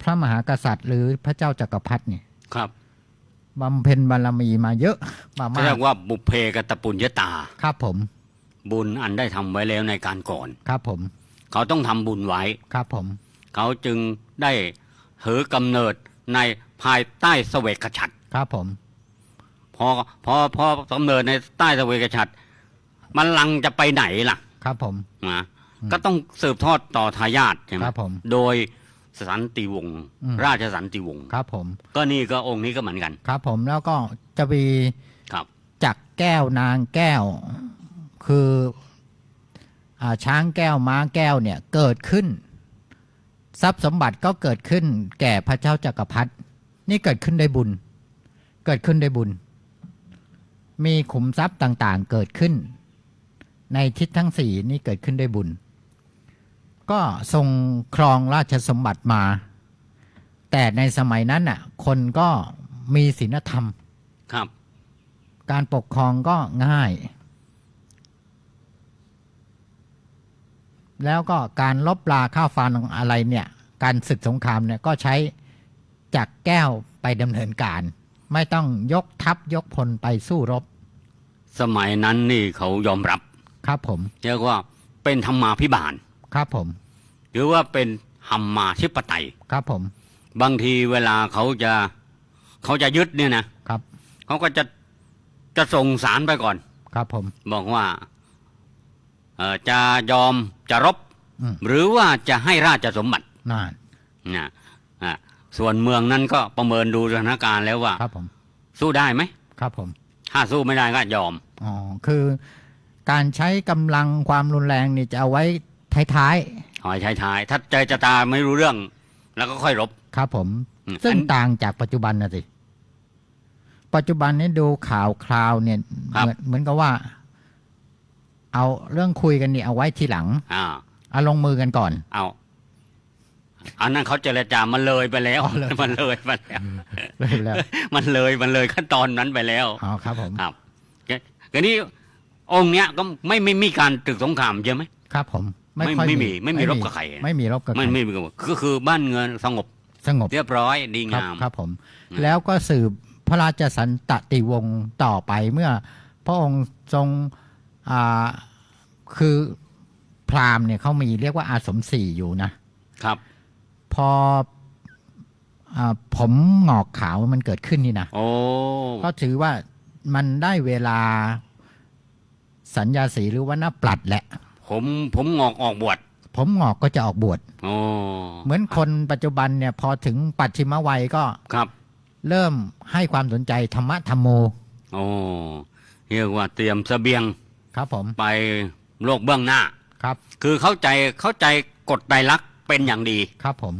Speaker 2: พระมหากษัตริย์ หรือพระเจ้าจักรพรรดิเนี่ย
Speaker 3: ครับ
Speaker 2: บำเพ็ญบารมีมาเยอะมา
Speaker 3: เขา
Speaker 2: มา
Speaker 3: เรี
Speaker 2: ก
Speaker 3: ยกว่าบุพเพกตปุญญาตา
Speaker 2: ครับผม
Speaker 3: บุญอันได้ทำไว้แล้วในการก่อน
Speaker 2: ครับผม
Speaker 3: เขาต้องทำบุญไว้
Speaker 2: ครับผม
Speaker 3: เขาจึงได้ถือกำเนิดในภายใต้เสวกฉัตร
Speaker 2: ครับผม
Speaker 3: พอกำเนิดในใต้เสวกฉัตรมันลังก์จะไปไหนล่ะ
Speaker 2: ครับผม
Speaker 3: นะก็ต้องสืบทอดต่อทายาทใช่ไหม
Speaker 2: ครับผม
Speaker 3: โดยสันติวงศ์
Speaker 2: อืม
Speaker 3: ราชสันติวงศ์
Speaker 2: ครับผม
Speaker 3: ก็นี่ก็องค์นี้ก็เหมือนกัน
Speaker 2: ครับผมแล้วก็จะมี
Speaker 3: ครับ
Speaker 2: จักรแก้วนางแก้ว คือช้างแก้วม้าแก้วเนี่ยเกิดขึ้น ทรัพย์สมบัติก็เกิดขึ้น แก่พระเจ้าจักรพรรดินี่เกิดขึ้นได้บุญ เกิดขึ้นได้บุญ มีขุมทรัพย์ต่างๆ เกิดขึ้น ในทิศทั้งสี่นี่เกิดขึ้นได้บุญ ก็ทรงครองราชสมบัติมา แต่ในสมัยนั้นน่ะคนก็มีศีลธรรม
Speaker 3: ครับ
Speaker 2: การปกครองก็ง่าย แล้วก็การลบราฆ่าฟันอะไรเนี่ย การศึกสงครามเนี่ยก็ใช้จักรแก้วไปดำเนินการ ไม่ต้องยกทัพยกพลไปสู้รบ
Speaker 3: สมัยนั้นนี่เขายอมรับ
Speaker 2: ครับผม
Speaker 3: เรียกว่าเป็นธรรมาภิบาล
Speaker 2: ครับผม
Speaker 3: หรือว่าเป็นธรรมาธิปไตย
Speaker 2: ครับผม
Speaker 3: บางทีเวลาเขาจะยึดเนี่ยนะครับ เขาก็จะส่งสารไปก่อน
Speaker 2: ครับผม
Speaker 3: บอกว่าจะยอมจะรบ
Speaker 2: อืม
Speaker 3: หรือว่าจะให้ราชสมบัติ
Speaker 2: น่า
Speaker 3: นะส่วนเมืองนั้นก็ประเมินดูสถานการณ์แล้วว่า
Speaker 2: ครับผม
Speaker 3: สู้ได้ไหม
Speaker 2: ครับผม
Speaker 3: ถ้าสู้ไม่ได้ก็ยอม
Speaker 2: อ๋อคือการใช้กำลังความรุนแรงนี่จะเอาไว้ท้าย
Speaker 3: หอยท้ายๆถ้าใจจะตาไม่รู้เรื่อง แล้วก็ค่อยรบ
Speaker 2: ๆครับผม
Speaker 3: อืม
Speaker 2: ซึ่งต่างจากปัจจุบันนะสิปัจจุบันนี้ดูข่าวคราวเนี่ยเหมือนกับว่า เอาเรื่องคุยกันนี่เอาไว้ทีหลัง เอาลงมือกันก่อน
Speaker 3: เอาอันนั้นเขาเจรจามันเลยไปแล้ว
Speaker 2: อ๋อเลย
Speaker 3: มันเลยไปแล้ว
Speaker 2: เลยแล้ว
Speaker 3: มันเลยขั้นตอนนั้นไปแล้ว
Speaker 2: อ๋อครับผม
Speaker 3: ครับทีนี้องค์เนี้ยก็ไม่มีการตึกสงครามใช่ไหม
Speaker 2: ครับผม
Speaker 3: ไม่
Speaker 2: ค่อย
Speaker 3: ไม่มีรบกับใคร
Speaker 2: ไม่มีรบกับใคร
Speaker 3: ไม่มีก็คือบ้านเงินสงบ
Speaker 2: สงบ
Speaker 3: เรียบร้อยดี
Speaker 2: ครับ
Speaker 3: งาม
Speaker 2: ครับผม
Speaker 3: นะ
Speaker 2: แล้วก็สืบพระราชสันตติวงศ์ต่อไปเมื่อพระองค์ทรงคือพราหมณ์เนี่ยเขามีเรียกว่าอาสมสี่อยู่นะครับ พอผมหงอกขาวมันเกิดขึ้นนี่นะ
Speaker 3: โอ้
Speaker 2: ก็ถือว่ามันได้เวลาสัญญาสีหรือว่าหน้าปลัดแหละ
Speaker 3: ผมงอกออกบวช
Speaker 2: ผมหงอกก็จะออกบวช
Speaker 3: โอ้
Speaker 2: เหมือนคนปัจจุบันเนี่ยพอถึงปัจฉิมวัยก็
Speaker 3: ครับ
Speaker 2: เริ่มให้ความสนใจธรรมะธรรมโม
Speaker 3: โอ้เรียกว่าเตรียมเสบียง
Speaker 2: ครับผม
Speaker 3: ไปโลกเบื้องหน้า
Speaker 2: ครับ
Speaker 3: คือเข้าใจกฎไตรลักษณ์เป็นอย่างดี
Speaker 2: ครับผม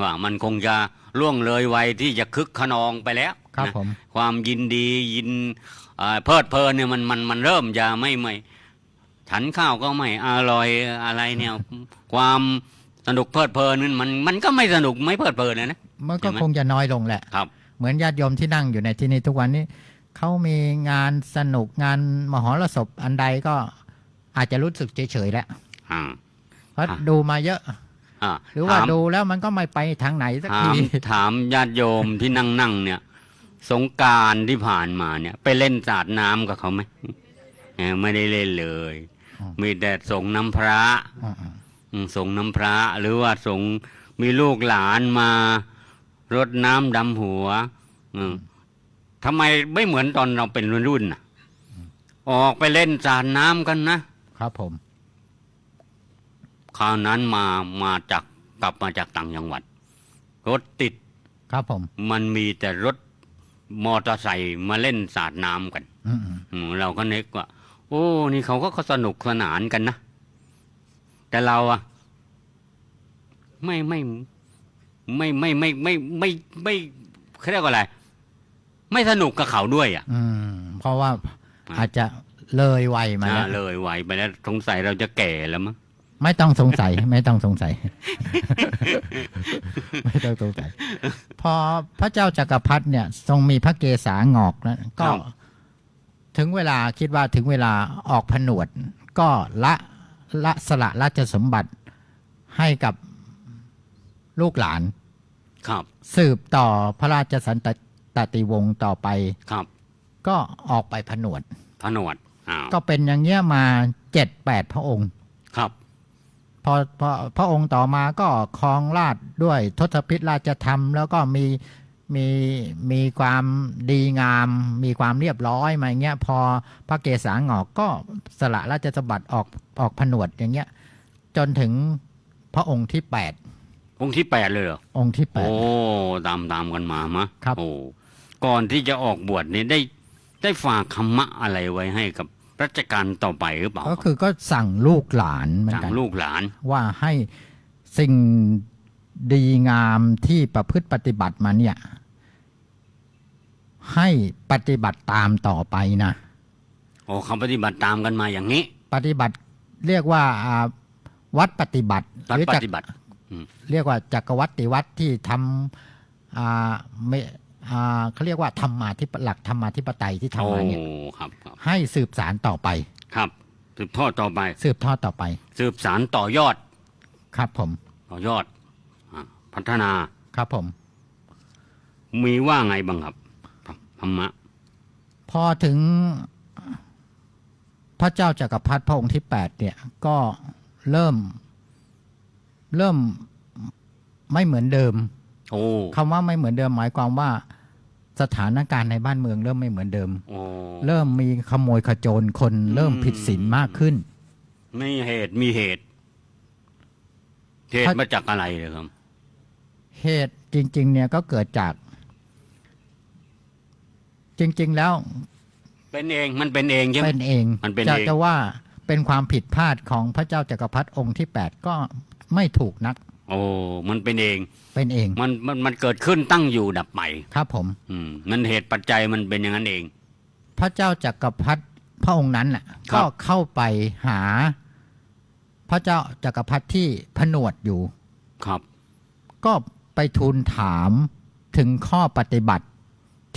Speaker 3: ว่ามันคงจะล่วงเลยวัยที่จะคึกขนองไปแล้ว
Speaker 2: ครับ
Speaker 3: นะ
Speaker 2: ผม
Speaker 3: ความยินดีเพลิดเพลินเนี่ยมันเริ่มจะไม่ฉันข้าวก็ไม่อร่อยอะไรเนี่ย ความสนุกเพลิดเพลินนั้นมันก็ไม่สนุกไม่เพลิดเพลินนะ
Speaker 2: มันก็
Speaker 3: ใช่ไหม
Speaker 2: คงจะน้อยลงแหละ
Speaker 3: ครับ
Speaker 2: เหมือนญาติโยมที่นั่งอยู่ในที่นี้ทุกวันนี้เขามีงานสนุกงานมหรสพอันใดก็อาจจะรู้สึกเฉยๆแล้ว
Speaker 3: อ่า
Speaker 2: เพราะ
Speaker 3: อ่ะ
Speaker 2: ดูมาเยอะ
Speaker 3: อ่า
Speaker 2: หรือว่า
Speaker 3: ถาม
Speaker 2: ดูแล้วมันก็ไม่ไปทางไหนสัก
Speaker 3: ถา
Speaker 2: ที
Speaker 3: มถามญาติโยมที่นั่งเนี่ย สงกรานต์ที่ผ่านมาเนี่ย ไปเล่นสาดน้ำกับเขาไหมไม่ได้เล่นเลย มีแต่ส่งน้ำพระ ส่งน้ำพระหรือว่าส่งมีลูกหลานมารดน้ำดำหัวทำไมไม่เหมือนตอนเราเป็นรุ่นน่ะ ออกไปเล่นสาดน้ำกันนะครับ
Speaker 2: ผม
Speaker 3: คราวนั้นกลับมาจากต่างจังหวัด รถติด
Speaker 2: ครับผม
Speaker 3: มันมีแต่รถมอเตอร์ไซค์มาเล่นสาดน้ำกัน เราก็นึกว่า โอ้นี่เขาก็สนุกสนานกันนะแต่เราอะไม่เขาเรียกว่าอะไร ไม่สนุกกับเขาด้วยอ่ะ
Speaker 2: เพราะว่าอาจจะเลยวัยมาแล้ว
Speaker 3: เลยไหวไปแล้วสงสัยเราจะแก่แล้วมั้ง
Speaker 2: ไม่ต้องสงสัย ไม่ต้องสงสัย ไม่ต้องสงสัย พอพระเจ้าจักรพรรดิเนี่ย ทรงมีพระเกศางอกนะก็ถึงเวลาคิดว่าถึงเวลาออกผนวด ก็ละสละราชสมบัติให้กับลูกหลาน
Speaker 3: ครับ
Speaker 2: สืบต่อพระราชสันตติวงศ์ต่อไป
Speaker 3: ครับ
Speaker 2: ก็ออกไปผนวด
Speaker 3: ผนวด
Speaker 2: ก็เป็นอย่างเงี้ยมา7-8 พระองค์
Speaker 3: ครับ
Speaker 2: พอพระองค์ต่อมาก็ครองราชย์ด้วยทศพิธราชธรรม แล้วก็มีความดีงาม มีความเรียบร้อยมาอย่างเงี้ยพอพระเกศางอกก็สละราชสมบัติออกผนวดอย่างเงี้ยจนถึงพระองค์ที่8
Speaker 3: องค์ที่8เลยเหรอ
Speaker 2: องค์ที่8
Speaker 3: โอ้ตามกันมามะ
Speaker 2: ครับ
Speaker 3: โอ้ก่อนที่จะออกบวชนี่ได้ฝากธรรมะอะไรไว้ให้กับรัชกาลต่อไปหรือเปล่า
Speaker 2: ก็คือก็สั่งลูกหลานเหมือน
Speaker 3: สั่ง
Speaker 2: กัน
Speaker 3: ลูกหลาน
Speaker 2: ว่าให้สิ่งดีงามที่ประพฤติปฏิบัติมาเนี่ยให้ปฏิบัติตามต่อไปนะ
Speaker 3: โอ้เขาปฏิบัติตามกันมาอย่างนี้
Speaker 2: ปฏิบัติเรียกว่าวัดปฏิบัติ
Speaker 3: วัด
Speaker 2: หรือ
Speaker 3: ป
Speaker 2: จัก
Speaker 3: ฏิบัติ
Speaker 2: เรียกว่าจักรวัติวัดที่ทำเขาเรียกว่าหลักธรรมาธิปไตยที่ทำมาเนี่ย
Speaker 3: โอ้ครับ
Speaker 2: ให้สืบสารต่อไป
Speaker 3: ครับสืบทอดต่อไป
Speaker 2: สืบทอดต่อไป
Speaker 3: สืบสารต่อยอด
Speaker 2: ครับผม
Speaker 3: ต่อยอดพัฒนา
Speaker 2: ครับผม
Speaker 3: มีว่าไงบ้างครับธรรมะ
Speaker 2: พอถึงพระเจ้าจักรพรรดิพระองค์ที่8เนี่ยก็เริ่มไม่เหมือนเดิม
Speaker 3: โอ้
Speaker 2: คำว่าไม่เหมือนเดิมหมายความว่าสถานการณ์ในบ้านเมืองเริ่มไม่เหมือนเดิม
Speaker 3: โอ้
Speaker 2: เริ่มมีขโมยขโจรคนเริ่มผิดศีลมากขึ้น
Speaker 3: มีเหตุมาจากอะไรเลยครับ
Speaker 2: เหตุจริงๆเนี่ยก็เกิดจากจริงๆแล้ว
Speaker 3: มันเป็นเองใช่ไหม
Speaker 2: เป็นเอง
Speaker 3: มันเป็นเอง
Speaker 2: จะว่าเป็นความผิดพลาดของพระเจ้าจักรพรรดิองค์ที่8ก็ไม่ถูกนัก
Speaker 3: โอ้มันเป็นเอง
Speaker 2: เป็นเอง
Speaker 3: มันเกิดขึ้นตั้งอยู่ดับไป
Speaker 2: ครับผม
Speaker 3: มันเหตุปัจจัยมันเป็นอย่างนั้นเอง
Speaker 2: พระเจ้าจักรพรรดิพระองค์นั้นน่ะ
Speaker 3: ครับ
Speaker 2: ก็เข้าไปหาพระเจ้าจักรพรรดิที่ผนวดอยู่
Speaker 3: ครับ
Speaker 2: ก็ไปทูลถามถึงข้อปฏิบัติ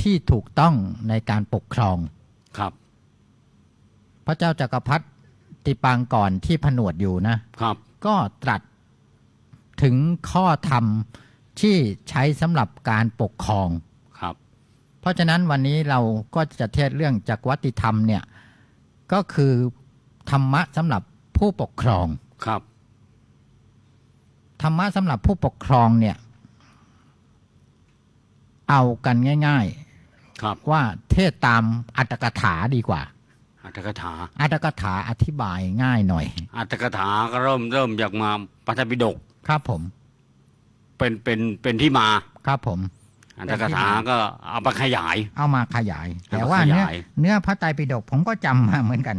Speaker 2: ที่ถูกต้องในการปกครอง
Speaker 3: ครับ
Speaker 2: พระเจ้าจักรพรรดิปางก่อนที่ผนวดอยู่นะ
Speaker 3: ครับ
Speaker 2: ก็ตรัสถึงข้อธรรมที่ใช้สำหรับการปกครอง
Speaker 3: ครับ
Speaker 2: เพราะฉะนั้นวันนี้เราก็จะเทศเรื่องจักรวัติธรรมเนี่ยก็คือธรรมะสำหรับผู้ปกครอง
Speaker 3: ครับ
Speaker 2: ธรรมะสำหรับผู้ปกครองเนี่ยเอากันง่าย
Speaker 3: ครับ
Speaker 2: ๆว่าเทศตามอัตถกถาดีกว่า
Speaker 3: อัตถกถา
Speaker 2: อัตถกถาอธิบายง่ายหน่อย
Speaker 3: อัตถกถาก็เริ่มจากมาปฐปิฎก
Speaker 2: ครับผม
Speaker 3: เป็นที่มา
Speaker 2: ครับผม
Speaker 3: อัตถกถาก็เอาไปขยาย
Speaker 2: เอามาขยาย
Speaker 3: เอามา
Speaker 2: แต่ว่า
Speaker 3: ข
Speaker 2: เนื้อย
Speaker 3: าย
Speaker 2: เนื้อพระไตรปิฎกผมก็จำมาเหมือนกัน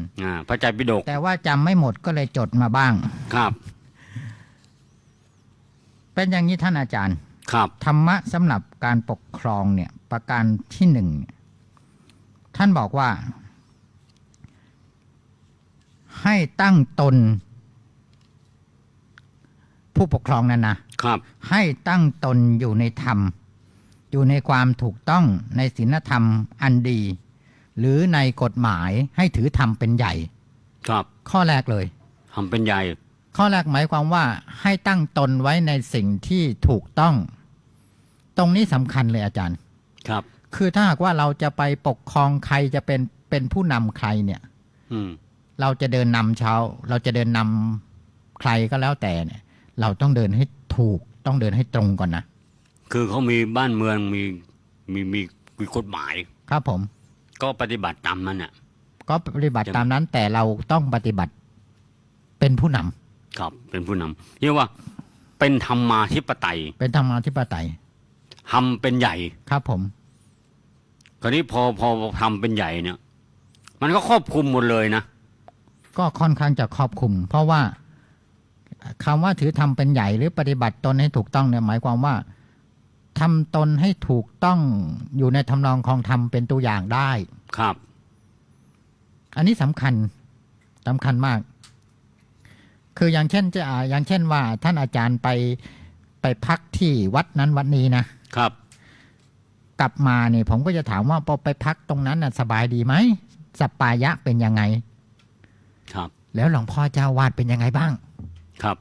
Speaker 3: พระไตรปิฎก
Speaker 2: แต่ว่าจำไม่หมดก็เลยจดมาบ้าง
Speaker 3: ครับ
Speaker 2: เป็นอย่างนี้ท่านอาจารย์
Speaker 3: ครับ
Speaker 2: ธรรมะสำหรับการปกครองเนี่ยประการที่หนึ่งท่านบอกว่า ให้ตั้งตน ผู้ปกครองนั้นนะครับ ให้ตั้งตนอยู่ในธรรม อยู่ในความถูกต้องในศีลธรรมอันดี หรือในกฎหมายให้ถือธรรมเป็นใหญ่
Speaker 3: ครับ
Speaker 2: ข้อแรกเลย
Speaker 3: ทำเป็นใหญ่
Speaker 2: ข้อแรกหมายความว่าให้ตั้งตนไว้ในสิ่งที่ถูกต้อง ตรงนี้สำคัญเลยอาจารย์
Speaker 3: ครับ
Speaker 2: คือถ้าหากว่าเราจะไปปกครองใครจะเป็นผู้นำใครเนี่ย
Speaker 3: อืม
Speaker 2: เราจะเดินนำเราจะเดินนำใครก็แล้วแต่เนี่ย เราต้องเดินให้ถูกต้องเดินให้ตรงก่อนนะ
Speaker 3: คือเขามีบ้านเมืองมีกฎหมาย
Speaker 2: ครับผม
Speaker 3: ก็ปฏิบัติตามมันอ่ะ
Speaker 2: ก็ปฏิบัติตามนั้นแต่เราต้องปฏิบัติเป็นผู้นำ
Speaker 3: ครับ เป็นผู้นำเรียกว่าเป็นธรรมาธิปไตย
Speaker 2: เป็นธรรมาธิปไตย
Speaker 3: ทำเป็นใหญ่
Speaker 2: ครับผม
Speaker 3: คราวนี้พอทำเป็นใหญ่เนี่ย มันก็ครอบคลุมหมดเลยนะ
Speaker 2: ก็ค่อนข้างจะครอบคลุม เพราะว่าคำว่าถือธรรมเป็นใหญ่หรือปฏิบัติตนให้ถูกต้องเนี่ยหมายความว่าทำตนให้ถูกต้องอยู่ในทำนองของธรรมเป็นตัวอย่างได้
Speaker 3: ครับ
Speaker 2: อันนี้สำคัญมาก คืออย่างเช่นว่าท่านอาจารย์ไปพักที่วัดนั้นวัดนี้นะครับ กลับมาเนี่ยผมก็จะถามว่าพอไปพักตรงนั้นน่ะสบายดีไหมสัปปายะเป็นยังไง
Speaker 3: ครับ
Speaker 2: แล้วหลวงพ่อเจ้าวาดเป็นยังไงบ้าง
Speaker 3: ครับ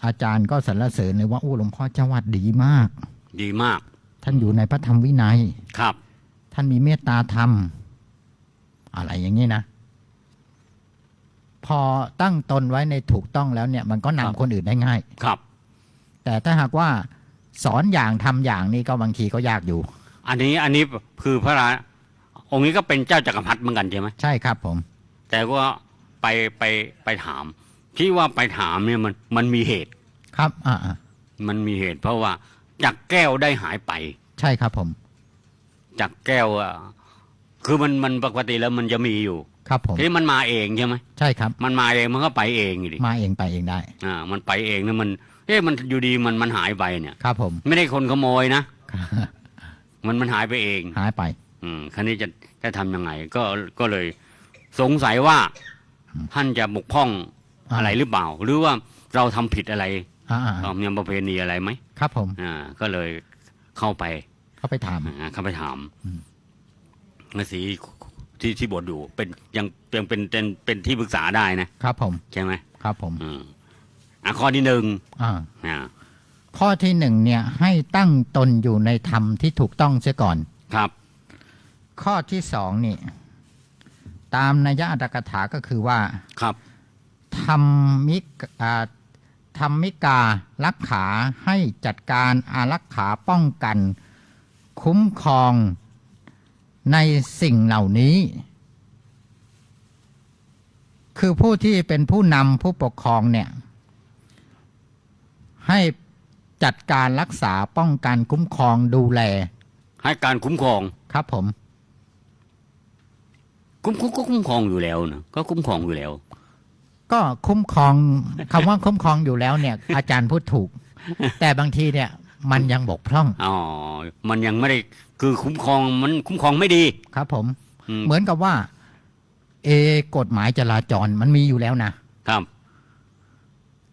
Speaker 2: อาจารย์ก็สรรเสริญเลยว่าโอ้หลวงพ่อเจ้าวาดดีมาก
Speaker 3: ดีมาก
Speaker 2: ท่านอยู่ในพระธรรมวินัย
Speaker 3: ครับ
Speaker 2: ท่านมีเมตตาธรรม อะไรอย่างนี้นะ พอตั้งตนไว้ในถูกต้องแล้วเนี่ย มันก็นำคนอื่นได้ง่าย
Speaker 3: ครับ
Speaker 2: แต่ถ้าหากว่าสอนอย่างทำอย่างนี้ก็บางทีก็ยากอยู่
Speaker 3: อันนี้คือพระราองค์นี้ก็เป็นเจ้าจักรพรรดิเหมือนกันใช่ไหม
Speaker 2: ใช่ครับผม
Speaker 3: แต่ว่าไปถามที่ว่าไปถามเนี่ยมันมีเหตุ
Speaker 2: ครับ
Speaker 3: มันมีเหตุ เพราะว่าจักรแก้วได้หายไป
Speaker 2: ใช่ครับผม
Speaker 3: จักรแก้วคือมันปกติแล้วมันจะมีอยู่
Speaker 2: ครับผม
Speaker 3: ทีนี้มันมาเองใช่ไหม
Speaker 2: ใช่ครับ
Speaker 3: มันมาเองมันก็ไปเองดิ
Speaker 2: มาเองไปเองได้
Speaker 3: มันไปเองเนี่ยมันอยู่ดีมันหายไปเนี่ย
Speaker 2: ครับผม
Speaker 3: ไม่ได้คนขโมยนะ มันหายไปเอง
Speaker 2: หายไป
Speaker 3: คราวนี้จะทำยังไงก็เลยสงสัยว่าท่านจะบกพร่องอะไรหรือเปล่า หรือว่าเราทำผิดอะไรเรามีประเพณีอะไรไหม
Speaker 2: ครับผม
Speaker 3: ก็เลยเข้าไป
Speaker 2: เข้าไปถาม
Speaker 3: เข้าไปถามฤาษีที่บวชอยู่ยังเป็นที่ปรึกษาได้นะครับ
Speaker 2: ผม
Speaker 3: ใช่ไหม
Speaker 2: ครับผม
Speaker 3: ข้อที่หนึ่ง
Speaker 2: ข้อที่หนึ่งเนี่ย ให้ตั้งตนอยู่ในธรรมที่ถูกต้องเสียก่อน
Speaker 3: ครับ
Speaker 2: ข้อที่สองนี่ ตามนัยยะอัตถกถาก็คือว่า
Speaker 3: ครับ
Speaker 2: ธรรมิการักขาให้จัดการอารักขาป้องกัน คุ้มครองในสิ่งเหล่านี้ คือผู้ที่เป็นผู้นำผู้ปกครองเนี่ย ให้จัดการรักษาป้องกันคุ้มครองดูแล
Speaker 3: ให้การคุ้มครอง
Speaker 2: ครับผม
Speaker 3: คุ้มครองอยู่แล้วนะก็คุ้มครองอยู่แล้ว
Speaker 2: ก็คุ้มครองคำว่าคุ้มครองอยู่แล้วเนี่ย อาจารย์พูดถูก แต่บางทีเนี่ย มันยังบกพร่อง
Speaker 3: มันยังไม่ได้คือคุ้มครองมันคุ้มครองไม่ดี
Speaker 2: ครับผม เหมือนกับว่ากฎหมายจราจรมันมีอยู่แล้วนะครับ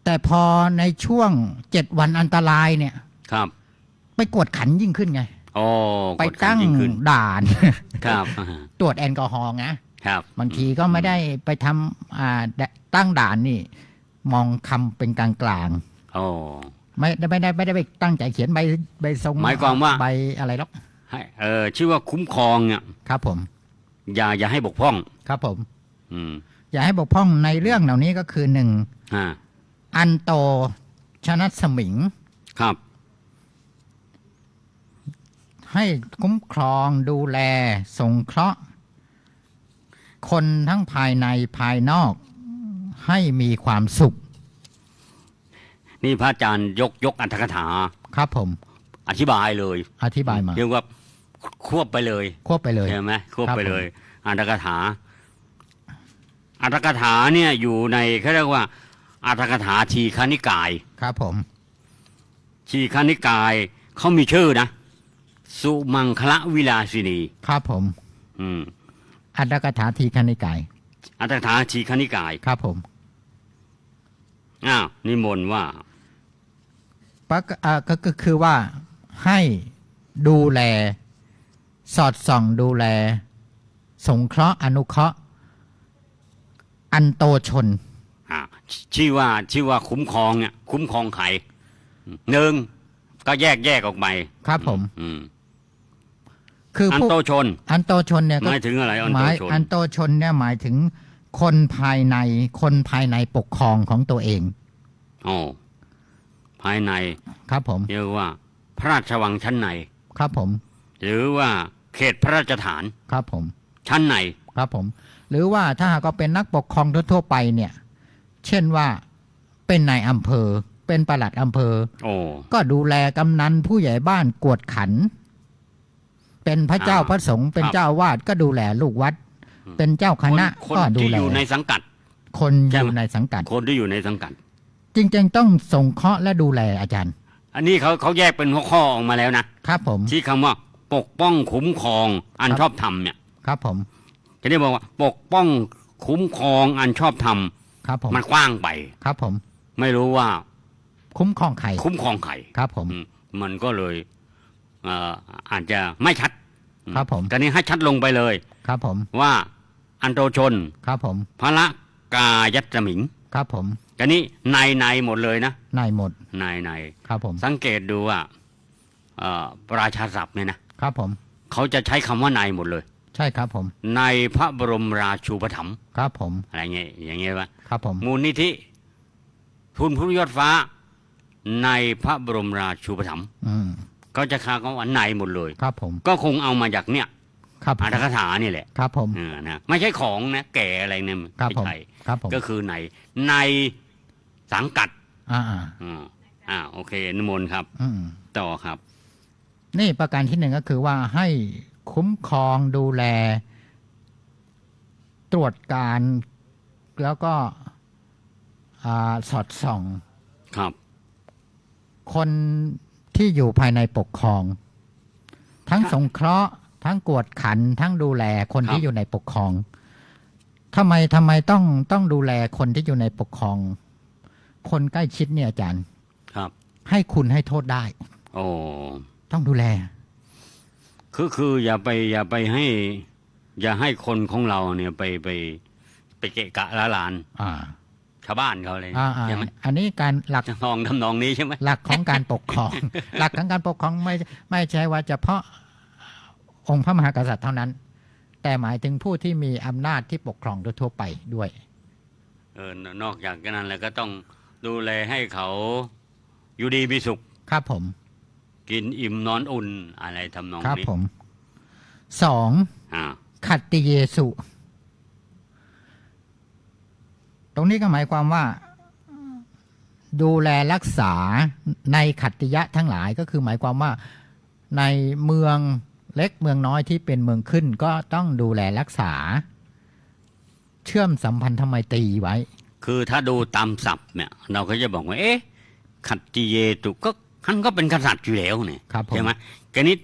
Speaker 2: แต่พอในช่วง7 วันอันตรายเนี่ย
Speaker 3: ครับ
Speaker 2: ไปกวดขันยิ่งขึ้นไง ไป
Speaker 3: กดขัน
Speaker 2: ตั้ง
Speaker 3: ยิ่ขึ้น
Speaker 2: ด่าน
Speaker 3: ครับ
Speaker 2: ตรวจแอลกอฮอล์นะครับ บางทีก็ไม่ได้ไปทำตั้งด่านนี่ มองคำเป็นกลางๆไม่ได้ไปตั้งใจเขียนใบทรง
Speaker 3: หมายความว่า
Speaker 2: ใบอะไรหรอก
Speaker 3: ชื่อว่าคุ้มครองเนี่ย
Speaker 2: ครับผม
Speaker 3: อย่าให้บกพร่อง
Speaker 2: ครับผม
Speaker 3: อย่
Speaker 2: าให้บกพร่องในเรื่องเหล่านี้ก็คือหนึ่งอันโตชนะสมิง
Speaker 3: ครับ
Speaker 2: ให้คุ้มครองดูแลสงเคราะห์ คนทั้งภายในภายนอกให้มีความสุข
Speaker 3: นี่พระอาจารย์ยกอรรถกถา
Speaker 2: ครับผม
Speaker 3: อธิบายเลย
Speaker 2: อธิบายมา
Speaker 3: เรียกว่าควบไปเลย
Speaker 2: ควบไปเลย
Speaker 3: ใช่ไหมควบ
Speaker 2: ครับ
Speaker 3: ไปเลยอรรถกถาอรรถกถาเนี่ยอยู่ในเขาเรียกว่าอรรถกถาทีฆนิกาย
Speaker 2: ครับผม
Speaker 3: ทีฆนิกายเขามีชื่อนะสุมังคละวิลาสินี
Speaker 2: ครับผม
Speaker 3: อืม
Speaker 2: อัตถกถาทีฆนิกาย
Speaker 3: อรรถกถาทีฆนิกาย
Speaker 2: ครับผม
Speaker 3: อ้าวนิมนต์ว่า
Speaker 2: ก็คือว่าให้ดูแล สอดส่องดูแล สงเคราะห์อนุเคราะห์ อันโตชน
Speaker 3: ชื่อว่าคุ้มครองเนี่ยคุ้มครองใครหนึ่งก็แยกออกไป
Speaker 2: ครับผม
Speaker 3: อืม
Speaker 2: คือ
Speaker 3: อัน
Speaker 2: ผู้
Speaker 3: โตชน
Speaker 2: อันโตชนเนี่ย
Speaker 3: หมายถึงอะไรอัน
Speaker 2: ห
Speaker 3: โต
Speaker 2: มาย
Speaker 3: ชน
Speaker 2: อันโตชนเนี่ยหมายถึงคนภายในปกครองของตัวเอง
Speaker 3: อ๋อภายใน
Speaker 2: ครับผม
Speaker 3: เรียกว่า พระราชวังชั้นใน
Speaker 2: ครับผม
Speaker 3: หรือว่าเขตพระราชฐาน
Speaker 2: ครับผม
Speaker 3: ชั้นใน
Speaker 2: ครับผม หรือว่าถ้าหากว่าเป็นนักปกครองทั่วๆไปเนี่ย เช่นว่าเป็นนายอำเภอ เป็นปลัดอำเภอ
Speaker 3: โอ้
Speaker 2: ก็ดูแลกำนันผู้ใหญ่บ้านกวดขัน เป็นพระเจ้าพระสงฆ์เป็นเจ้าวาดก็ดูแลลูกวัด เป็นเจ้าคณะ
Speaker 3: คน
Speaker 2: ก็ดู
Speaker 3: ที่
Speaker 2: แล
Speaker 3: อยู่ในสังกัด
Speaker 2: คนอ
Speaker 3: ใช่ไหม
Speaker 2: ยู่ในสังกัด
Speaker 3: คนที่อยู่ในสังกัด
Speaker 2: จริงๆต้องสงเคราะห์และดูแลอาจารย์
Speaker 3: อันนี้เขาแยกเป็นข้อออกมาแล้วนะครับ
Speaker 2: ผม
Speaker 3: ที่คำว่าปกป้องคุ้มครองอันชอบธรรมเนี่ย
Speaker 2: ครับผม
Speaker 3: จะได้บอกว่าปกป้องคุ้มครองอันชอบธรรม
Speaker 2: ครับผม
Speaker 3: มันกว้างไป
Speaker 2: ครับผม
Speaker 3: ไม่รู้ว่า
Speaker 2: คุ้มครองใคร
Speaker 3: คุ้มครองใคร
Speaker 2: ครับผม
Speaker 3: มันก็เลยอาจจะไม่ชัด
Speaker 2: ครับผม
Speaker 3: ตอนนี้ให้ชัดลงไปเลย
Speaker 2: ครับผม
Speaker 3: ว่าอันโตชน
Speaker 2: ครับผม
Speaker 3: พระกายัตสมิง
Speaker 2: ครับผม
Speaker 3: ตอนนี้ในหมดเลยนะ
Speaker 2: นายหมด
Speaker 3: ใน
Speaker 2: ครับผม
Speaker 3: สังเกตดูว่าราชาศัพท์เนี่ยนะครับ
Speaker 2: ผม
Speaker 3: เขาจะใช้คำว่าในหมดเลย
Speaker 2: ใช่ครับผม
Speaker 3: ในพระบรมราชูปถัมภ์
Speaker 2: ครับผม
Speaker 3: อะไรเงี้ยอย่างเงี้ยวะ
Speaker 2: ครับผม
Speaker 3: มูลนิธิทุนผู้ยอดฟ้า ในพระบรมราชูปถัมภ์
Speaker 2: อืม
Speaker 3: ก็จะคาคำว่าในหมดเลย
Speaker 2: ครับผม
Speaker 3: ก็คงเอามาจากเนี่ย
Speaker 2: ครับ
Speaker 3: อัตถกถานี่แหละ
Speaker 2: ครับผม
Speaker 3: นะไม่ใช่ของนะแก่อะไรเนี่ย
Speaker 2: ครับ
Speaker 3: ไม่
Speaker 2: ผม
Speaker 3: ใช่
Speaker 2: ครับผม
Speaker 3: ก็คือในสังกัด
Speaker 2: อ่า
Speaker 3: โอเคนิมนต์ครับ
Speaker 2: อืม
Speaker 3: ต่อครับ
Speaker 2: นี่ประการที่หนึ่งก็คือว่าให้คุ้มครองดูแล ตรวจการแล้วก็สอดส่อง
Speaker 3: ครับ
Speaker 2: คนที่อยู่ภายในปกครอง ทั้งสงเคราะห์ ทั้งกวดขัน ทั้งดูแลคนที่อยู่ในปกครองทำไมต้องดูแลคนที่อยู่ในปกครอง คนใกล้ชิดเนี่ยอาจารย์
Speaker 3: ครับ
Speaker 2: ให้คุณให้โทษได้
Speaker 3: โอ้
Speaker 2: ต้องดูแล
Speaker 3: คืออย่าไปให้ อย่าให้คนของเราเนี่ยไปเกะกะละลาน
Speaker 2: อ่า
Speaker 3: ชาวบ้านเขาเลย
Speaker 2: ๆ
Speaker 3: ใช่ไหม
Speaker 2: อันนี้การหลัก
Speaker 3: ทำนองนี้ใช่ไหม
Speaker 2: หลักของการปกครอง หลักของการปกครองไม่ใช่ว่าเฉพาะองค์พระมหากษัตริย์เท่านั้น แต่หมายถึงผู้ที่มีอำนาจที่ปกครองทั่วไปด้วย
Speaker 3: นอกจากนั้นแล้วก็ต้องดูแลให้เขาอยู่ดีมีสุข
Speaker 2: ครับผม
Speaker 3: กินอิ่มนอนอุ่นอะไรทำนอง
Speaker 2: ครับ
Speaker 3: นี้
Speaker 2: ผมสอง
Speaker 3: อ่า
Speaker 2: ขัตติเยสุ ตรงนี้ก็หมายความว่า ดูแลรักษาในขัตติยะทั้งหลายก็คือหมายความว่าในเมืองเล็กเมืองน้อยที่เป็นเมืองขึ้น ก็ต้องดูแลรักษา เชื่อมสัมพันธไมตรีไว้
Speaker 3: คือถ้าดูตามศัพท์เนี่ย เราก็จะบอกว่า ขัตติเยตุก็ท่านก็เป็นกษัตริย์อยู่แล้วเนี่ย
Speaker 2: ครับผม
Speaker 3: ใช่ไหมกนี้